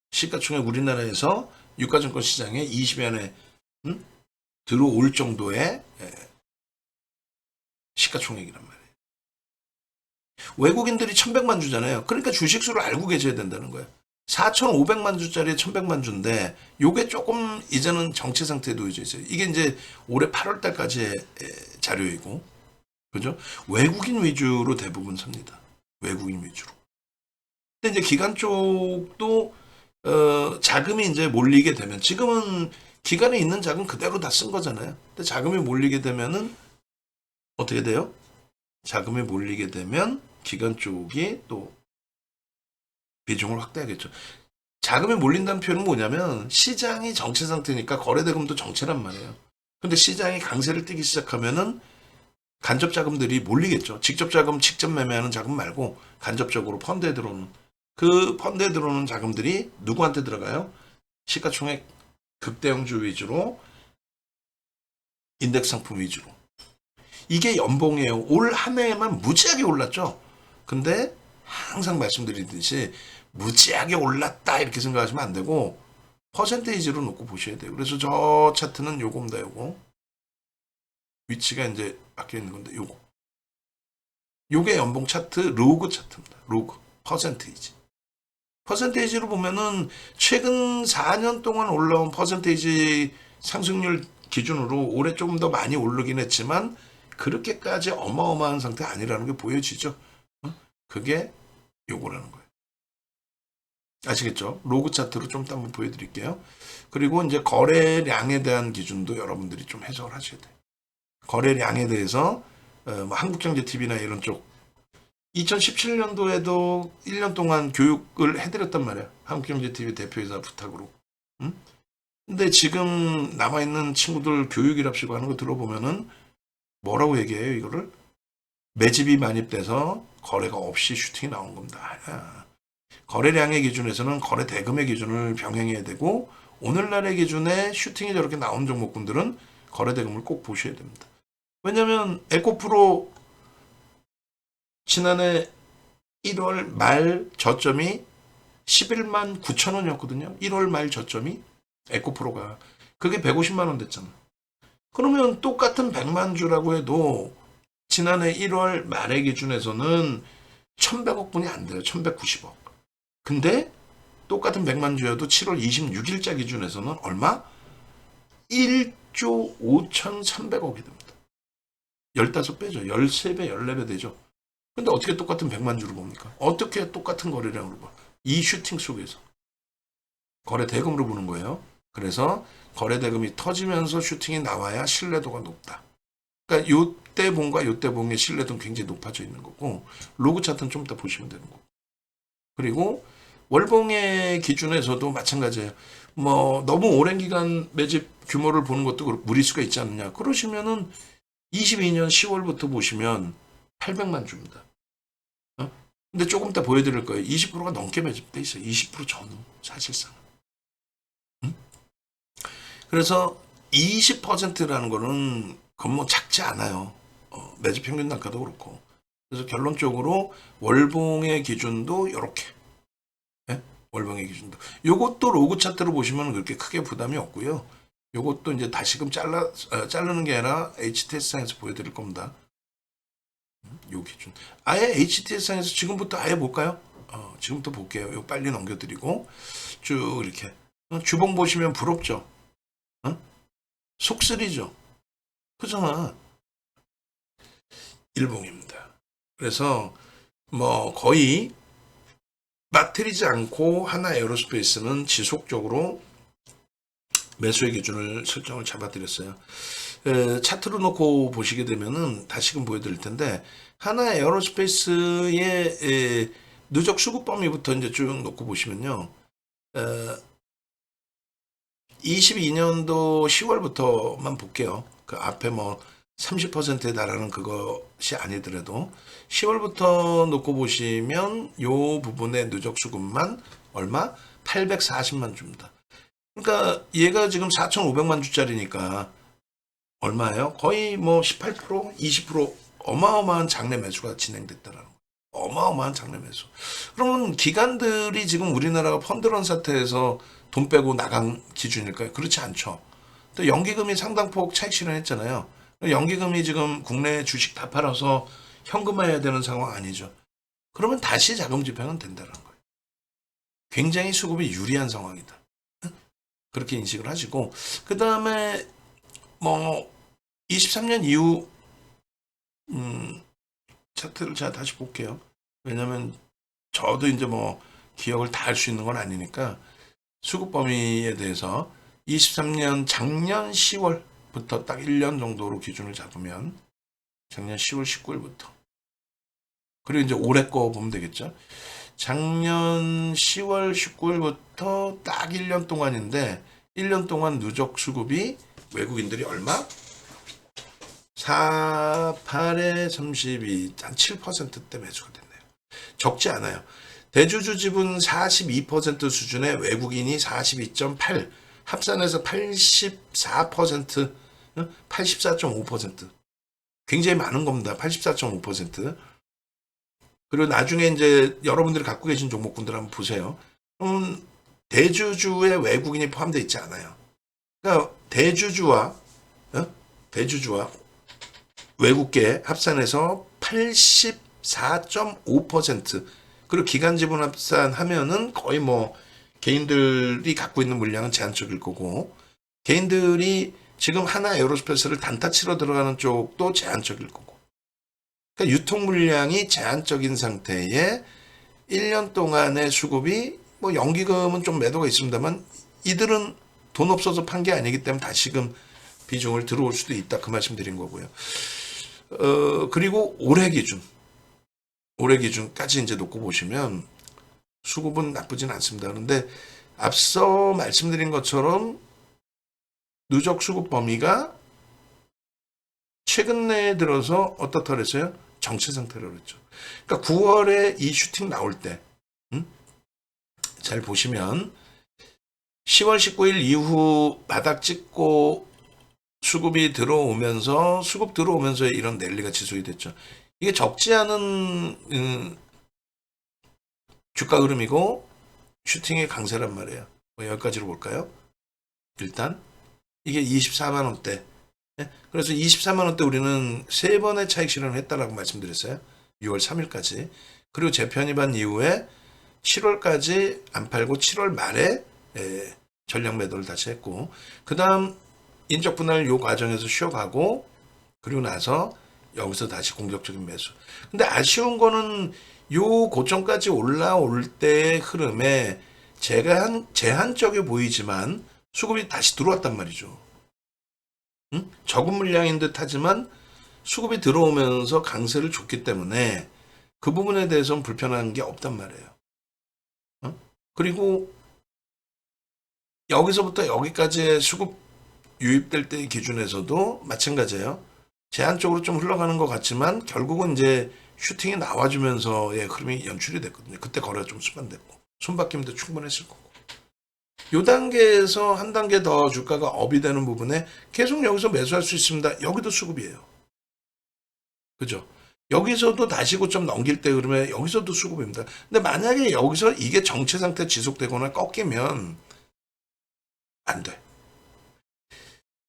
시가총액 우리나라에서 유가증권 시장에 20여 년에 들어올 정도의 시가총액이란 말이에요. 외국인들이 1100만 주잖아요. 그러니까 주식수를 알고 계셔야 된다는 거예요. 4,500만 주짜리 1,100만 주인데 요게 조금 이제는 정체 상태에 놓여져 있어요. 이게 이제 올해 8월 달까지의 자료이고, 그죠? 외국인 위주로 대부분 삽니다. 외국인 위주로. 근데 이제 기관 쪽도 자금이 이제 몰리게 되면, 지금은 기관에 있는 자금 그대로 다 쓴 거잖아요. 근데 자금이 몰리게 되면은 어떻게 돼요? 자금이 몰리게 되면 기관 쪽이 또 비중을 확대하겠죠. 자금이 몰린다는 표현은 뭐냐면 시장이 정체 상태니까 거래대금도 정체란 말이에요. 근데 시장이 강세를 띠기 시작하면은 간접 자금들이 몰리겠죠. 직접 자금, 직접 매매하는 자금 말고 간접적으로 펀드에 들어오는, 그 펀드에 들어오는 자금들이 누구한테 들어가요? 시가총액 극대형주 위주로, 인덱스 상품 위주로. 이게 연봉이에요. 올 한 해에만 무지하게 올랐죠. 근데 항상 말씀드리듯이 무지하게 올랐다 이렇게 생각하시면 안 되고 퍼센테이지로 놓고 보셔야 돼요. 그래서 저 차트는 요겁니다. 요거 위치가 이제 바뀌어 있는 건데, 요게 연봉 차트 로그 차트입니다. 로그 퍼센테이지. 퍼센테이지로 보면은 최근 4년 동안 올라온 퍼센테이지 상승률 기준으로 올해 조금 더 많이 오르긴 했지만 그렇게까지 어마어마한 상태 아니라는 게 보여지죠. 그게 요거라는 거예요. 아시겠죠? 로그 차트로 좀 더 한번 보여드릴게요. 그리고 이제 거래량에 대한 기준도 여러분들이 좀 해석을 하셔야 돼요. 거래량에 대해서 뭐 한국경제TV나 이런 쪽 2017년도에도 1년 동안 교육을 해드렸단 말이에요. 한국경제TV 대표이사 부탁으로. 근데 지금 남아있는 친구들 교육이랍시고 하는 거 들어보면은 뭐라고 얘기해요, 이거를? 매집이 많입돼서 거래가 없이 슈팅이 나온 겁니다. 거래량의 기준에서는 거래 대금의 기준을 병행해야 되고 오늘날의 기준에 슈팅이 저렇게 나온 종목군들은 거래 대금을 꼭 보셔야 됩니다. 왜냐하면 에코프로 지난해 1월 말 저점이 11만 9천 원이었거든요. 1월 말 저점이 에코프로가 그게 150만 원 됐잖아. 그러면 똑같은 100만 주라고 해도 지난해 1월 말의 기준에서는 1100억 분이 안 돼요. 1190억. 근데 똑같은 100만 주여도 7월 26일자 기준에서는 얼마? 1조 5,300억이 됩니다. 15배죠. 13배, 14배 되죠. 근데 어떻게 똑같은 100만 주를 봅니까? 어떻게 똑같은 거래량으로 봐? 이 슈팅 속에서. 거래 대금으로 보는 거예요. 그래서 거래 대금이 터지면서 슈팅이 나와야 신뢰도가 높다. 그러니까 요때 봉과 요때 봉의 신뢰도는 굉장히 높아져 있는 거고 로그 차트는 좀 이따 보시면 되는 거고. 그리고 월봉의 기준에서도 마찬가지예요. 뭐 너무 오랜 기간 매집 규모를 보는 것도 무리수가 있지 않느냐. 그러시면은 22년 10월부터 보시면 800만 주입니다. 근데 조금 이따 보여드릴 거예요. 20%가 넘게 매집돼 있어요. 20% 전후 사실상. 그래서 20%라는 거는 그건 뭐 작지 않아요. 매집 평균 단가도 그렇고. 그래서 결론적으로 월봉의 기준도 이렇게. 월봉의 기준도. 요것도 로그 차트로 보시면 그렇게 크게 부담이 없고요. 요것도 이제 다시금 자르는 게 아니라 HTS상에서 보여드릴 겁니다. 요 기준. 아예 HTS상에서 지금부터 아예 볼까요? 지금부터 볼게요. 요 빨리 넘겨드리고 쭉 이렇게. 주봉 보시면 부럽죠? 속쓰리죠? 그잖아. 일봉입니다. 그래서 뭐 거의 빠뜨리지 않고 하나 에어로스페이스는 지속적으로 매수의 기준을 설정을 잡아드렸어요. 차트로 놓고 보시게 되면은 다시금 보여드릴 텐데 하나 에어로스페이스의 누적 수급 범위부터 이제 쭉 놓고 보시면요. 22년도 10월부터만 볼게요. 그 앞에 뭐 30%에 달하는 그것이 아니더라도 10월부터 놓고 보시면 요 부분의 누적 수급만 얼마? 840만 주입니다. 그러니까 얘가 지금 4,500만 주짜리니까 얼마예요? 거의 뭐 18%, 20% 어마어마한 장내 매수가 진행됐다라는 거예요. 어마어마한 장내 매수. 그러면 기관들이 지금 우리나라가 펀드런 사태에서 돈 빼고 나간 기준일까요? 그렇지 않죠. 또 연기금이 상당폭 차익 실현했잖아요. 연기금이 지금 국내 주식 다 팔아서 현금화해야 되는 상황 아니죠. 그러면 다시 자금 집행은 된다는 거예요. 굉장히 수급이 유리한 상황이다. 그렇게 인식을 하시고 그 다음에 뭐 23년 이후 차트를 제가 다시 볼게요. 왜냐면 저도 이제 뭐 기억을 다 할 수 있는 건 아니니까 수급 범위에 대해서 23년 작년 10월부터 딱 1년 정도로 기준을 잡으면 작년 10월 19일부터 그리고 이제 올해 거 보면 되겠죠. 작년 10월 19일부터 딱 1년 동안인데 1년 동안 누적 수급이 외국인들이 얼마? 48에 32, 한 7%대 매수가 됐네요. 적지 않아요. 대주주 지분 42% 수준의 외국인이 42.8, 합산해서 84%, 84.5%. 굉장히 많은 겁니다. 84.5%. 그리고 나중에 이제 여러분들이 갖고 계신 종목군들 한번 보세요. 대주주에 외국인이 포함되어 있지 않아요. 그러니까 대주주와 외국계 합산해서 84.5%. 그리고 기간 지분 합산하면은 거의 뭐 개인들이 갖고 있는 물량은 제한적일 거고 개인들이 지금 하나 에어로스페이스를 단타 치러 들어가는 쪽도 제한적일 거고. 그러니까 유통 물량이 제한적인 상태에 1년 동안의 수급이 뭐 연기금은 좀 매도가 있습니다만 이들은 돈 없어서 판 게 아니기 때문에 다시금 비중을 들어올 수도 있다. 그 말씀 드린 거고요. 그리고 올해 기준까지 이제 놓고 보시면 수급은 나쁘진 않습니다. 그런데 앞서 말씀드린 것처럼 누적 수급 범위가 최근 내에 들어서 어떻다 그랬어요? 정체 상태라고 그랬죠. 그러니까 9월에 이 슈팅 나올 때, 잘 보시면 10월 19일 이후 바닥 찍고 수급이 들어오면서 수급 들어오면서 이런 랠리가 지속이 됐죠. 이게 적지 않은 주가 흐름이고 슈팅의 강세란 말이에요. 여기까지로 볼까요? 일단 이게 24만 원대. 그래서 24만 원대 우리는 3번의 차익 실현을 했다라고 말씀드렸어요. 6월 3일까지. 그리고 재편입한 이후에 7월까지 안 팔고 7월 말에 전량 매도를 다시 했고, 그 다음 인적 분할 요 과정에서 쉬어가고, 그리고 나서 여기서 다시 공격적인 매수. 근데 아쉬운 거는 요 고점까지 올라올 때의 흐름에 제한적이 보이지만 수급이 다시 들어왔단 말이죠. 적은 물량인 듯 하지만 수급이 들어오면서 강세를 줬기 때문에 그 부분에 대해서는 불편한 게 없단 말이에요. 그리고 여기서부터 여기까지의 수급 유입될 때의 기준에서도 마찬가지예요. 제한적으로 좀 흘러가는 것 같지만 결국은 이제 슈팅이 나와주면서의 흐름이 연출이 됐거든요. 그때 거래가 좀 수반됐고 손바뀜도 충분했을 거고. 요 단계에서 한 단계 더 주가가 업이 되는 부분에 계속 여기서 매수할 수 있습니다. 여기도 수급이에요. 그죠? 여기서도 다시 고점 넘길 때 그러면 여기서도 수급입니다. 근데 만약에 여기서 이게 정체 상태 지속되거나 꺾이면 안 돼.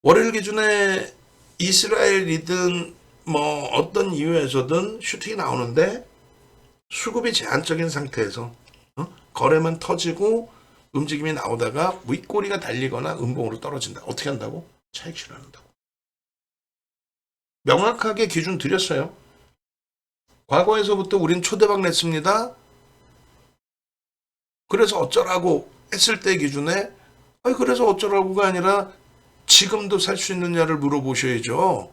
월요일 기준에 이스라엘이든 뭐 어떤 이유에서든 슈팅이 나오는데 수급이 제한적인 상태에서 거래만 터지고 움직임이 나오다가 윗꼬리가 달리거나 음봉으로 떨어진다. 어떻게 한다고? 차익 실현한다고. 명확하게 기준 드렸어요. 과거에서부터 우린 초대박 냈습니다. 그래서 어쩌라고 했을 때 기준에 그래서 어쩌라고가 아니라 지금도 살 수 있느냐를 물어보셔야죠.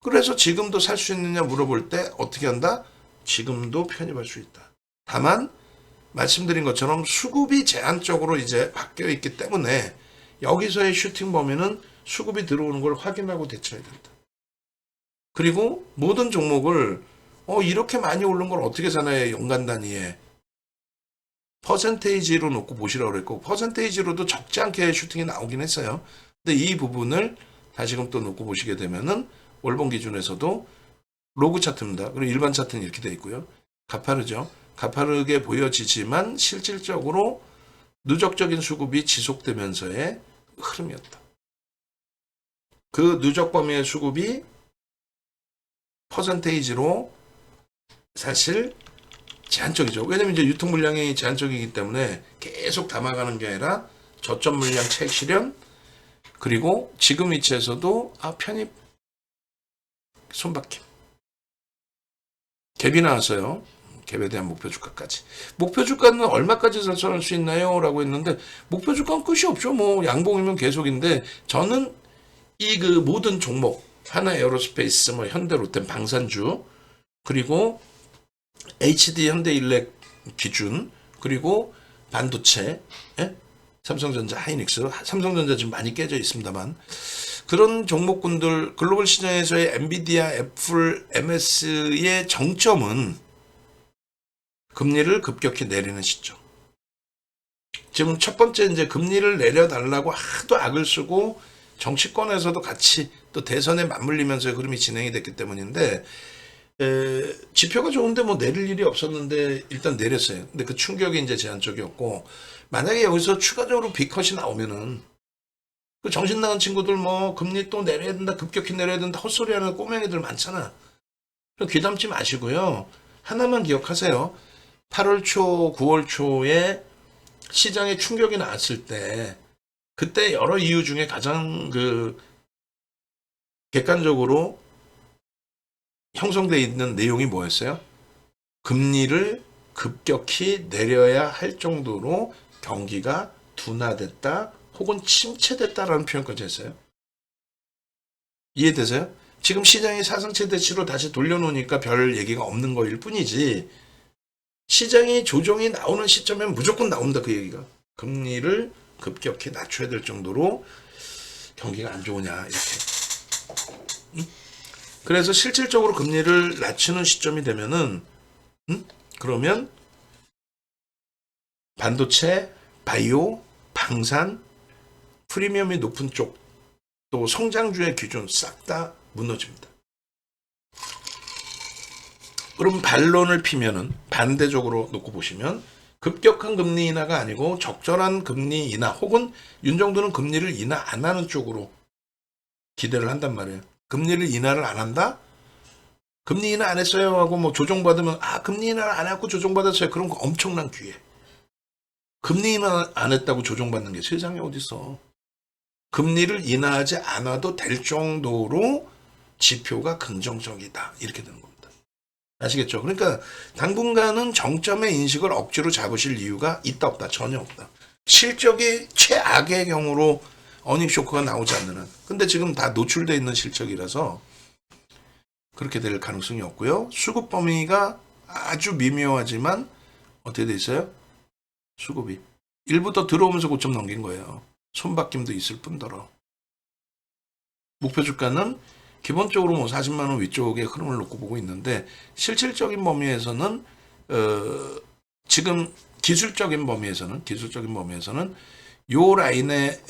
그래서 지금도 살 수 있느냐 물어볼 때 어떻게 한다? 지금도 편입할 수 있다. 다만 말씀드린 것처럼 수급이 제한적으로 이제 바뀌어 있기 때문에 여기서의 슈팅 범위는 수급이 들어오는 걸 확인하고 대처해야 된다. 그리고 모든 종목을 이렇게 많이 오른 걸 어떻게 사나요? 연간 단위에. 퍼센테이지로 놓고 보시라고 그랬고 퍼센테이지로도 적지 않게 슈팅이 나오긴 했어요. 근데 이 부분을 다시금 또 놓고 보시게 되면은 월봉 기준에서도 로그 차트입니다. 그리고 일반 차트는 이렇게 되어 있고요. 가파르죠. 가파르게 보여지지만 실질적으로 누적적인 수급이 지속되면서의 흐름이었다. 그 누적 범위의 수급이 퍼센테이지로 사실 제한적이죠. 왜냐면 이제 유통 물량이 제한적이기 때문에 계속 담아가는 게 아니라 저점 물량 차익 실현, 그리고 지금 위치에서도 편입 손바뀜. 갭이 나왔어요. 갭에 대한 목표 주가까지. 목표 주가는 얼마까지 설정할 수 있나요? 라고 했는데 목표 주가는 끝이 없죠. 뭐 양봉이면 계속인데 저는 이 그 모든 종목 하나 에어로스페이스, 뭐 현대, 롯데, 방산주, 그리고 HD 현대일렉 기준, 그리고 반도체, 삼성전자, 하이닉스, 삼성전자 지금 많이 깨져 있습니다만 그런 종목군들 글로벌 시장에서의 엔비디아, 애플, MS의 정점은 금리를 급격히 내리는 시점. 지금 첫 번째 이제 금리를 내려달라고 하도 악을 쓰고 정치권에서도 같이 또 대선에 맞물리면서 흐름이 진행이 됐기 때문인데 지표가 좋은데 뭐 내릴 일이 없었는데 일단 내렸어요. 근데 그 충격이 이제 제한적이었고 만약에 여기서 추가적으로 빅컷이 나오면은 그 정신 나간 친구들 뭐 금리 또 내려야 된다, 급격히 내려야 된다 헛소리하는 꼬맹이들 많잖아. 귀담지 마시고요. 하나만 기억하세요. 8월 초, 9월 초에 시장에 충격이 나왔을 때 그때 여러 이유 중에 가장 그 객관적으로 형성되어 있는 내용이 뭐였어요? 금리를 급격히 내려야 할 정도로 경기가 둔화됐다 혹은 침체됐다라는 표현까지 했어요. 이해되세요? 지금 시장이 사상 최대치로 다시 돌려놓으니까 별 얘기가 없는 거일 뿐이지 시장이 조정이 나오는 시점엔 무조건 나온다 그 얘기가. 금리를 급격히 낮춰야 될 정도로 경기가 안 좋으냐 이렇게. 그래서 실질적으로 금리를 낮추는 시점이 되면은 그러면 반도체, 바이오, 방산, 프리미엄이 높은 쪽, 또 성장주의 기준 싹 다 무너집니다. 그럼 반론을 피면은 반대적으로 놓고 보시면 급격한 금리 인하가 아니고 적절한 금리 인하 혹은 윤 정도는 금리를 인하 안 하는 쪽으로 기대를 한단 말이에요. 금리를 인하를 안 한다? 금리 인하 안 했어요 하고 뭐 조정받으면 금리 인하를 안 했고 조정받았어요. 그런 거 엄청난 기회. 금리 인하 안 했다고 조정받는 게 세상에 어딨어. 금리를 인하하지 않아도 될 정도로 지표가 긍정적이다. 이렇게 되는 겁니다. 아시겠죠? 그러니까 당분간은 정점의 인식을 억지로 잡으실 이유가 있다 없다? 전혀 없다. 실적이 최악의 경우로 어닝 쇼크가 나오지 않는 한. 근데 지금 다 노출되어 있는 실적이라서 그렇게 될 가능성이 없고요. 수급 범위가 아주 미묘하지만 어떻게 돼 있어요? 수급이. 일부 더 들어오면서 고점 넘긴 거예요. 손바뀜도 있을 뿐더러. 목표 주가는 기본적으로 뭐 40만 원 위쪽의 흐름을 놓고 보고 있는데 실질적인 범위에서는 지금 기술적인 범위에서는 요 라인에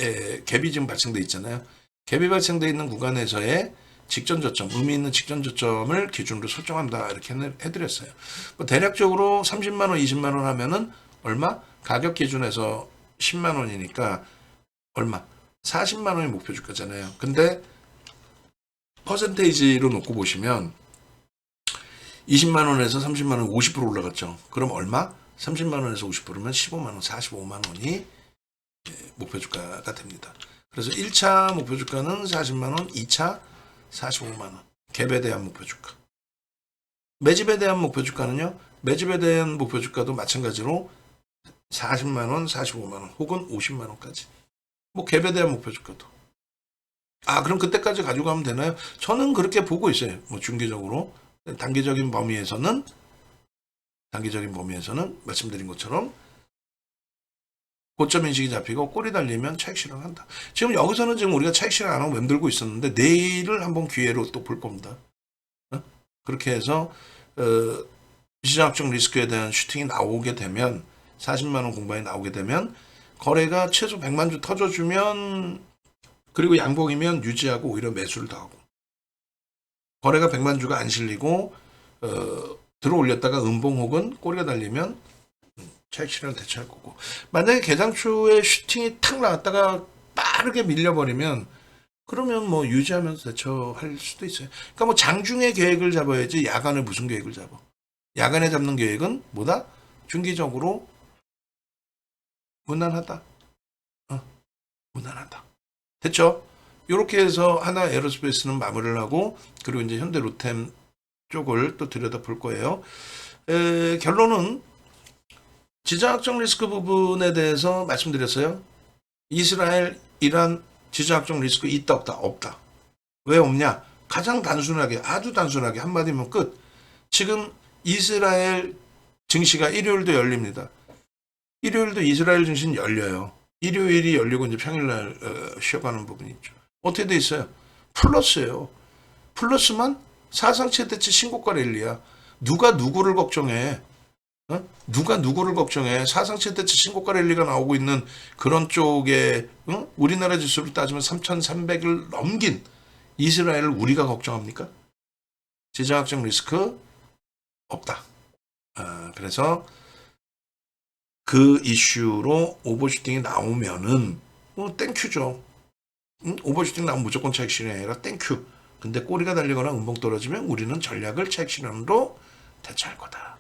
갭이 지금 발생돼 있잖아요. 갭이 발생돼 있는 구간에서의 직전 저점, 의미 있는 직전 저점을 기준으로 설정한다 이렇게 해드렸어요. 뭐 대략적으로 30만 원, 20만 원 하면은 얼마? 가격 기준에서 10만 원이니까 얼마? 40만 원이 목표 주가잖아요. 근데 퍼센테이지로 놓고 보시면 20만 원에서 30만 원 50% 올라갔죠. 그럼 얼마? 30만 원에서 50%면 15만 원, 45만 원이 목표 주가가 됩니다. 그래서 1차 목표 주가는 40만 원, 2차 45만 원. 갭에 대한 목표 주가. 매집에 대한 목표 주가는요. 매집에 대한 목표 주가도 마찬가지로 40만 원, 45만 원 혹은 50만 원까지. 뭐 갭에 대한 목표 주가도. 그럼 그때까지 가지고 가면 되나요? 저는 그렇게 보고 있어요. 뭐 중기적으로. 단기적인 범위에서는 말씀드린 것처럼 고점 인식이 잡히고 꼬리 달리면 차익 실현한다. 지금 여기서는 지금 우리가 차익 실현 안 하고 맴돌고 있었는데 내일을 한번 기회로 또 볼 겁니다. 그렇게 해서 비시장학적 리스크에 대한 슈팅이 나오게 되면 40만 원 공방이 나오게 되면 거래가 최소 100만 주 터져주면 그리고 양봉이면 유지하고 오히려 매수를 더 하고 거래가 100만 주가 안 실리고 들어 올렸다가 음봉 혹은 꼬리가 달리면 차익 실현을 대처할 거고 만약에 개장추에 슈팅이 탁 나왔다가 빠르게 밀려버리면 그러면 뭐 유지하면서 대처할 수도 있어요. 그러니까 뭐 장중에 계획을 잡아야지 야간에 무슨 계획을 잡아. 야간에 잡는 계획은 뭐다? 중기적으로 무난하다. 무난하다. 됐죠? 이렇게 해서 하나 에어로스페이스는 마무리를 하고 그리고 이제 현대 로템 쪽을 또 들여다 볼 거예요. 결론은 지정학적 리스크 부분에 대해서 말씀드렸어요. 이스라엘, 이란 지정학적 리스크 있다 없다? 없다. 왜 없냐? 가장 단순하게 아주 단순하게 한마디면 끝. 지금 이스라엘 증시가 일요일도 열립니다. 일요일도 이스라엘 증시는 열려요. 일요일이 열리고 이제 평일날 쉬어가는 부분이 있죠. 어떻게 돼 있어요? 플러스예요. 플러스만 사상 최대치 신고가 랠리야. 누가 누구를 걱정해? 누가 누구를 걱정해? 사상 최대치 신고가 랠리가 나오고 있는 그런 쪽에 우리나라 지수를 따지면 3,300을 넘긴 이스라엘을 우리가 걱정합니까? 지정학적 리스크 없다. 그래서 그 이슈로 오버슈팅이 나오면은 땡큐죠. 오버슈팅 나오면 무조건 차익 실현이 아니라 땡큐. 근데 꼬리가 달리거나 음봉 떨어지면 우리는 전략을 차익 실현으로 대처할 거다.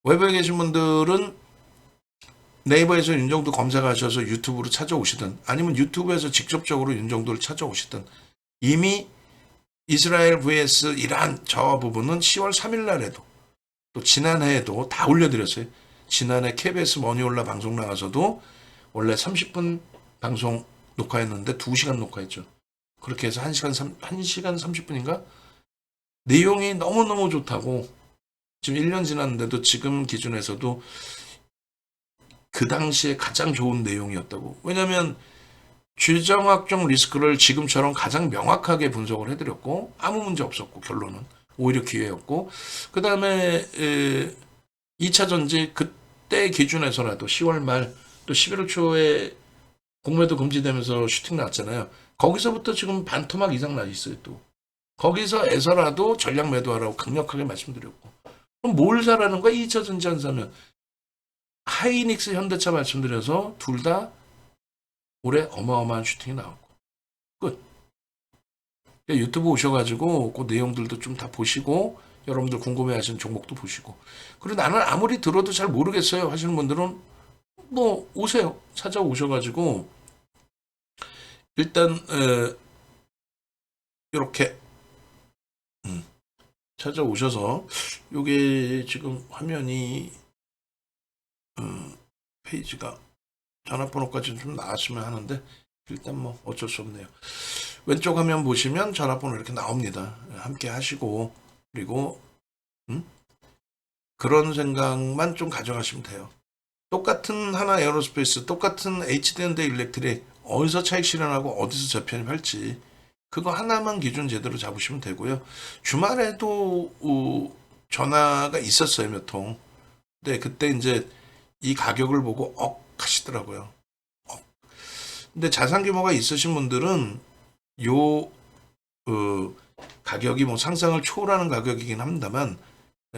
외부에 계신 분들은 네이버에서 윤정도 검색하셔서 유튜브로 찾아오시든 아니면 유튜브에서 직접적으로 윤정도를 찾아오시든 이미 이스라엘 vs 이란 저 부분은 10월 3일 날에도 또 지난해에도 다 올려드렸어요. 지난해 KBS 머니올라 방송 나가서도 원래 30분 방송 녹화했는데 2시간 녹화했죠. 그렇게 해서 1시간 30분인가? 내용이 너무너무 좋다고 지금 1년 지났는데도 지금 기준에서도 그 당시에 가장 좋은 내용이었다고. 왜냐면 주정학적 리스크를 지금처럼 가장 명확하게 분석을 해드렸고 아무 문제 없었고 결론은 오히려 기회였고 그 다음에 2차 전지 그때 기준에서라도 10월 말 또 11월 초에 공매도 금지되면서 슈팅 나왔잖아요. 거기서부터 지금 반토막 이상 나 있어요. 또 거기서에서라도 전략 매도하라고 강력하게 말씀드렸고 그럼 뭘 사라는 거야? 2차 전지 안 사면 하이닉스 현대차 말씀드려서 둘 다 올해 어마어마한 슈팅이 나왔고 끝. 유튜브 오셔가지고 그 내용들도 좀 다 보시고 여러분들 궁금해하시는 종목도 보시고 그리고 나는 아무리 들어도 잘 모르겠어요 하시는 분들은 뭐 오세요. 찾아오셔가지고 일단 이렇게 찾아오셔서 요게 지금 화면이 페이지가 전화번호까지 좀 나왔으면 하는데 일단 뭐 어쩔 수 없네요. 왼쪽 화면 보시면 전화번호 이렇게 나옵니다. 함께 하시고 그리고 그런 생각만 좀 가져가시면 돼요. 똑같은 하나 에어로스페이스, 똑같은 HD현대 일렉트릭 어디서 차익 실현하고 어디서 재편입할지 그거 하나만 기준 제대로 잡으시면 되고요. 주말에도 전화가 있었어요, 몇 통. 근데 그때 이제 이 가격을 보고 하시더라고요. 근데 자산 규모가 있으신 분들은 요 가격이 뭐 상상을 초월하는 가격이긴 합니다만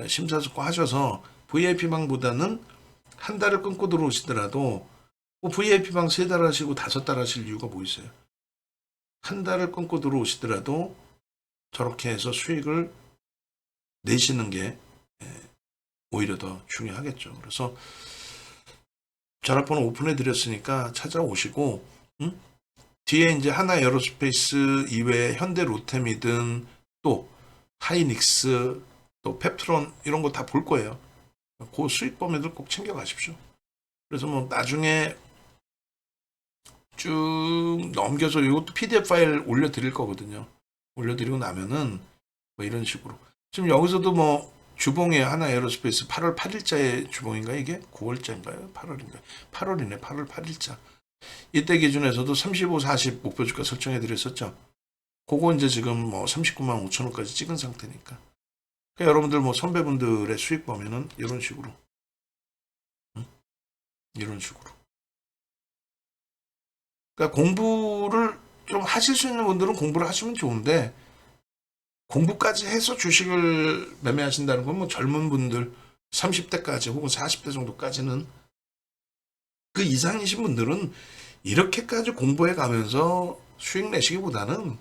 심사숙고하셔서 VIP방보다는 한 달을 끊고 들어오시더라도 뭐 VIP방 3달 하시고 5달 하실 이유가 뭐 있어요? 한 달을 끊고 들어오시더라도 저렇게 해서 수익을 내시는 게 오히려 더 중요하겠죠. 그래서 전화번호 오픈해 드렸으니까 찾아오시고 뒤에 이제 하나 에어로스페이스 이외에 현대 로템이든 또 하이닉스 또 펩트론 이런 거 다 볼 거예요. 그 수익 범위들 꼭 챙겨 가십시오. 그래서 뭐 나중에 쭉 넘겨서 이것도 PDF 파일 올려드릴 거거든요. 올려드리고 나면은 뭐 이런 식으로 지금 여기서도 뭐 주봉에 하나 에어로스페이스 8월 8일자의 주봉인가 이게? 9월자인가요? 8월인가요? 8월이네. 8월 8일자. 이때 기준에서도 35, 40 목표 주가 설정해 드렸었죠. 그거 이제 지금 뭐 39만 5천 원까지 찍은 상태니까. 그러니까 여러분들 뭐 선배분들의 수익 보면은 이런 식으로. 이런 식으로. 그러니까 공부를 좀 하실 수 있는 분들은 공부를 하시면 좋은데 공부까지 해서 주식을 매매하신다는 건 뭐 젊은 분들 30대까지 혹은 40대 정도까지는 그 이상이신 분들은 이렇게까지 공부해 가면서 수익 내시기보다는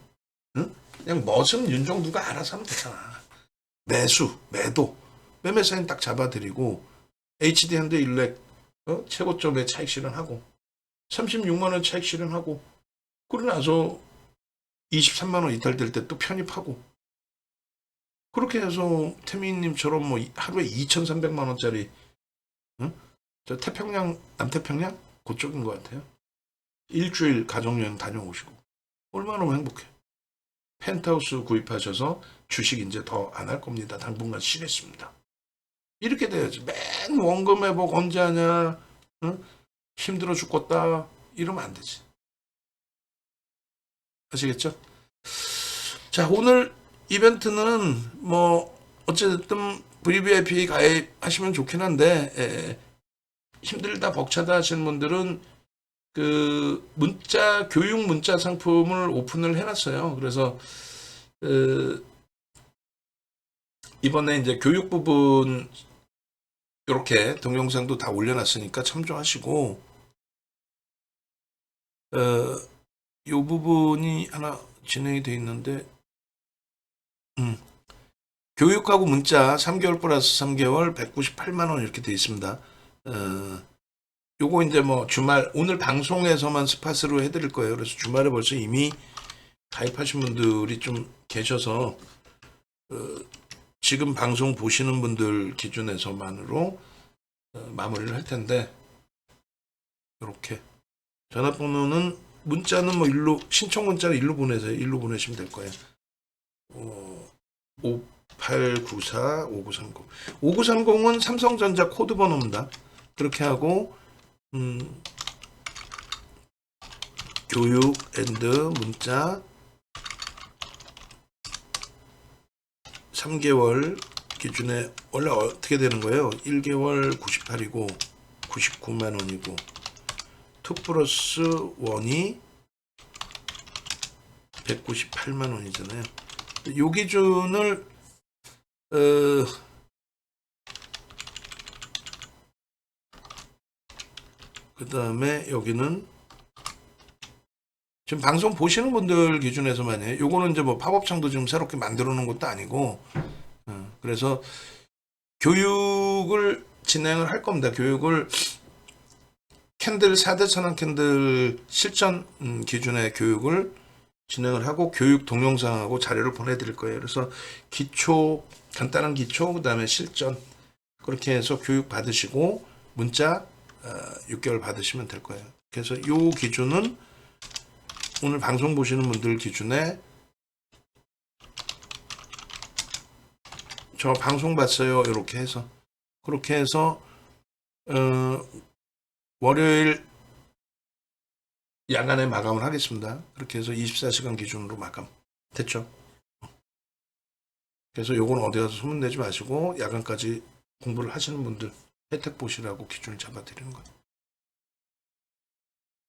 그냥 멋은 윤정두가 알아서 하면 되잖아. 매수, 매도, 매매사인 딱 잡아드리고 HD현대 일렉 최고점에 차익 실현하고 36만 원 차익 실현하고 그러고 나서 23만 원 이탈될 때 또 편입하고 그렇게 해서 태민님처럼 뭐 하루에 2,300만 원짜리 저 태평양 남태평양 그쪽인 것 같아요. 일주일 가족여행 다녀오시고 얼마나 행복해. 펜트하우스 구입하셔서 주식 이제 더 안 할 겁니다. 당분간 쉬겠습니다. 이렇게 돼야지. 맨 원금 회복 언제 하냐. 힘들어 죽겠다. 이러면 안 되지. 아시겠죠? 자, 오늘 이벤트는 뭐 어쨌든 VVIP 가입하시면 좋긴 한데 힘들다 벅차다 하시는 분들은 그 문자 교육 문자 상품을 오픈을 해놨어요. 그래서 이번에 이제 교육 부분 이렇게 동영상도 다 올려놨으니까 참조하시고 이 부분이 하나 진행이 돼 있는데 교육하고 문자 3개월 플러스 3개월 198만 원 이렇게 돼 있습니다. 요거 이제 뭐 주말 오늘 방송에서만 스팟으로 해드릴 거예요. 그래서 주말에 벌써 이미 가입하신 분들이 좀 계셔서 지금 방송 보시는 분들 기준에서만으로 마무리를 할 텐데 이렇게 전화번호는 문자는 뭐 일로 신청 문자를 일로 보내세요. 일로 보내시면 될 거예요. 5894 5930 5930은 삼성전자 코드 번호입니다. 그렇게 하고 교육 앤드 문자 3개월 기준에 원래 어떻게 되는 거예요? 1개월 98이고 99만 원이고 2 플러스 1이 198만 원이잖아요. 요 기준을 그 다음에 여기는 지금 방송 보시는 분들 기준에서만요. 요거는 이제 뭐 팝업창도 지금 새롭게 만들어 놓은 것도 아니고, 그래서 교육을 진행을 할 겁니다. 교육을 캔들 4대 천원 캔들 실전 기준의 교육을 진행을 하고 교육 동영상하고 자료를 보내드릴 거예요. 그래서 기초, 간단한 기초, 그 다음에 실전 그렇게 해서 교육 받으시고 문자 6개월 받으시면 될 거예요. 그래서 요 기준은 오늘 방송 보시는 분들 기준에 저 방송 봤어요 이렇게 해서 그렇게 해서 월요일 야간에 마감을 하겠습니다. 그렇게 해서 24시간 기준으로 마감 됐죠. 그래서 요건 어디 가서 소문내지 마시고 야간까지 공부를 하시는 분들 혜택 보시라고 기준을 잡아 드리는 거예요.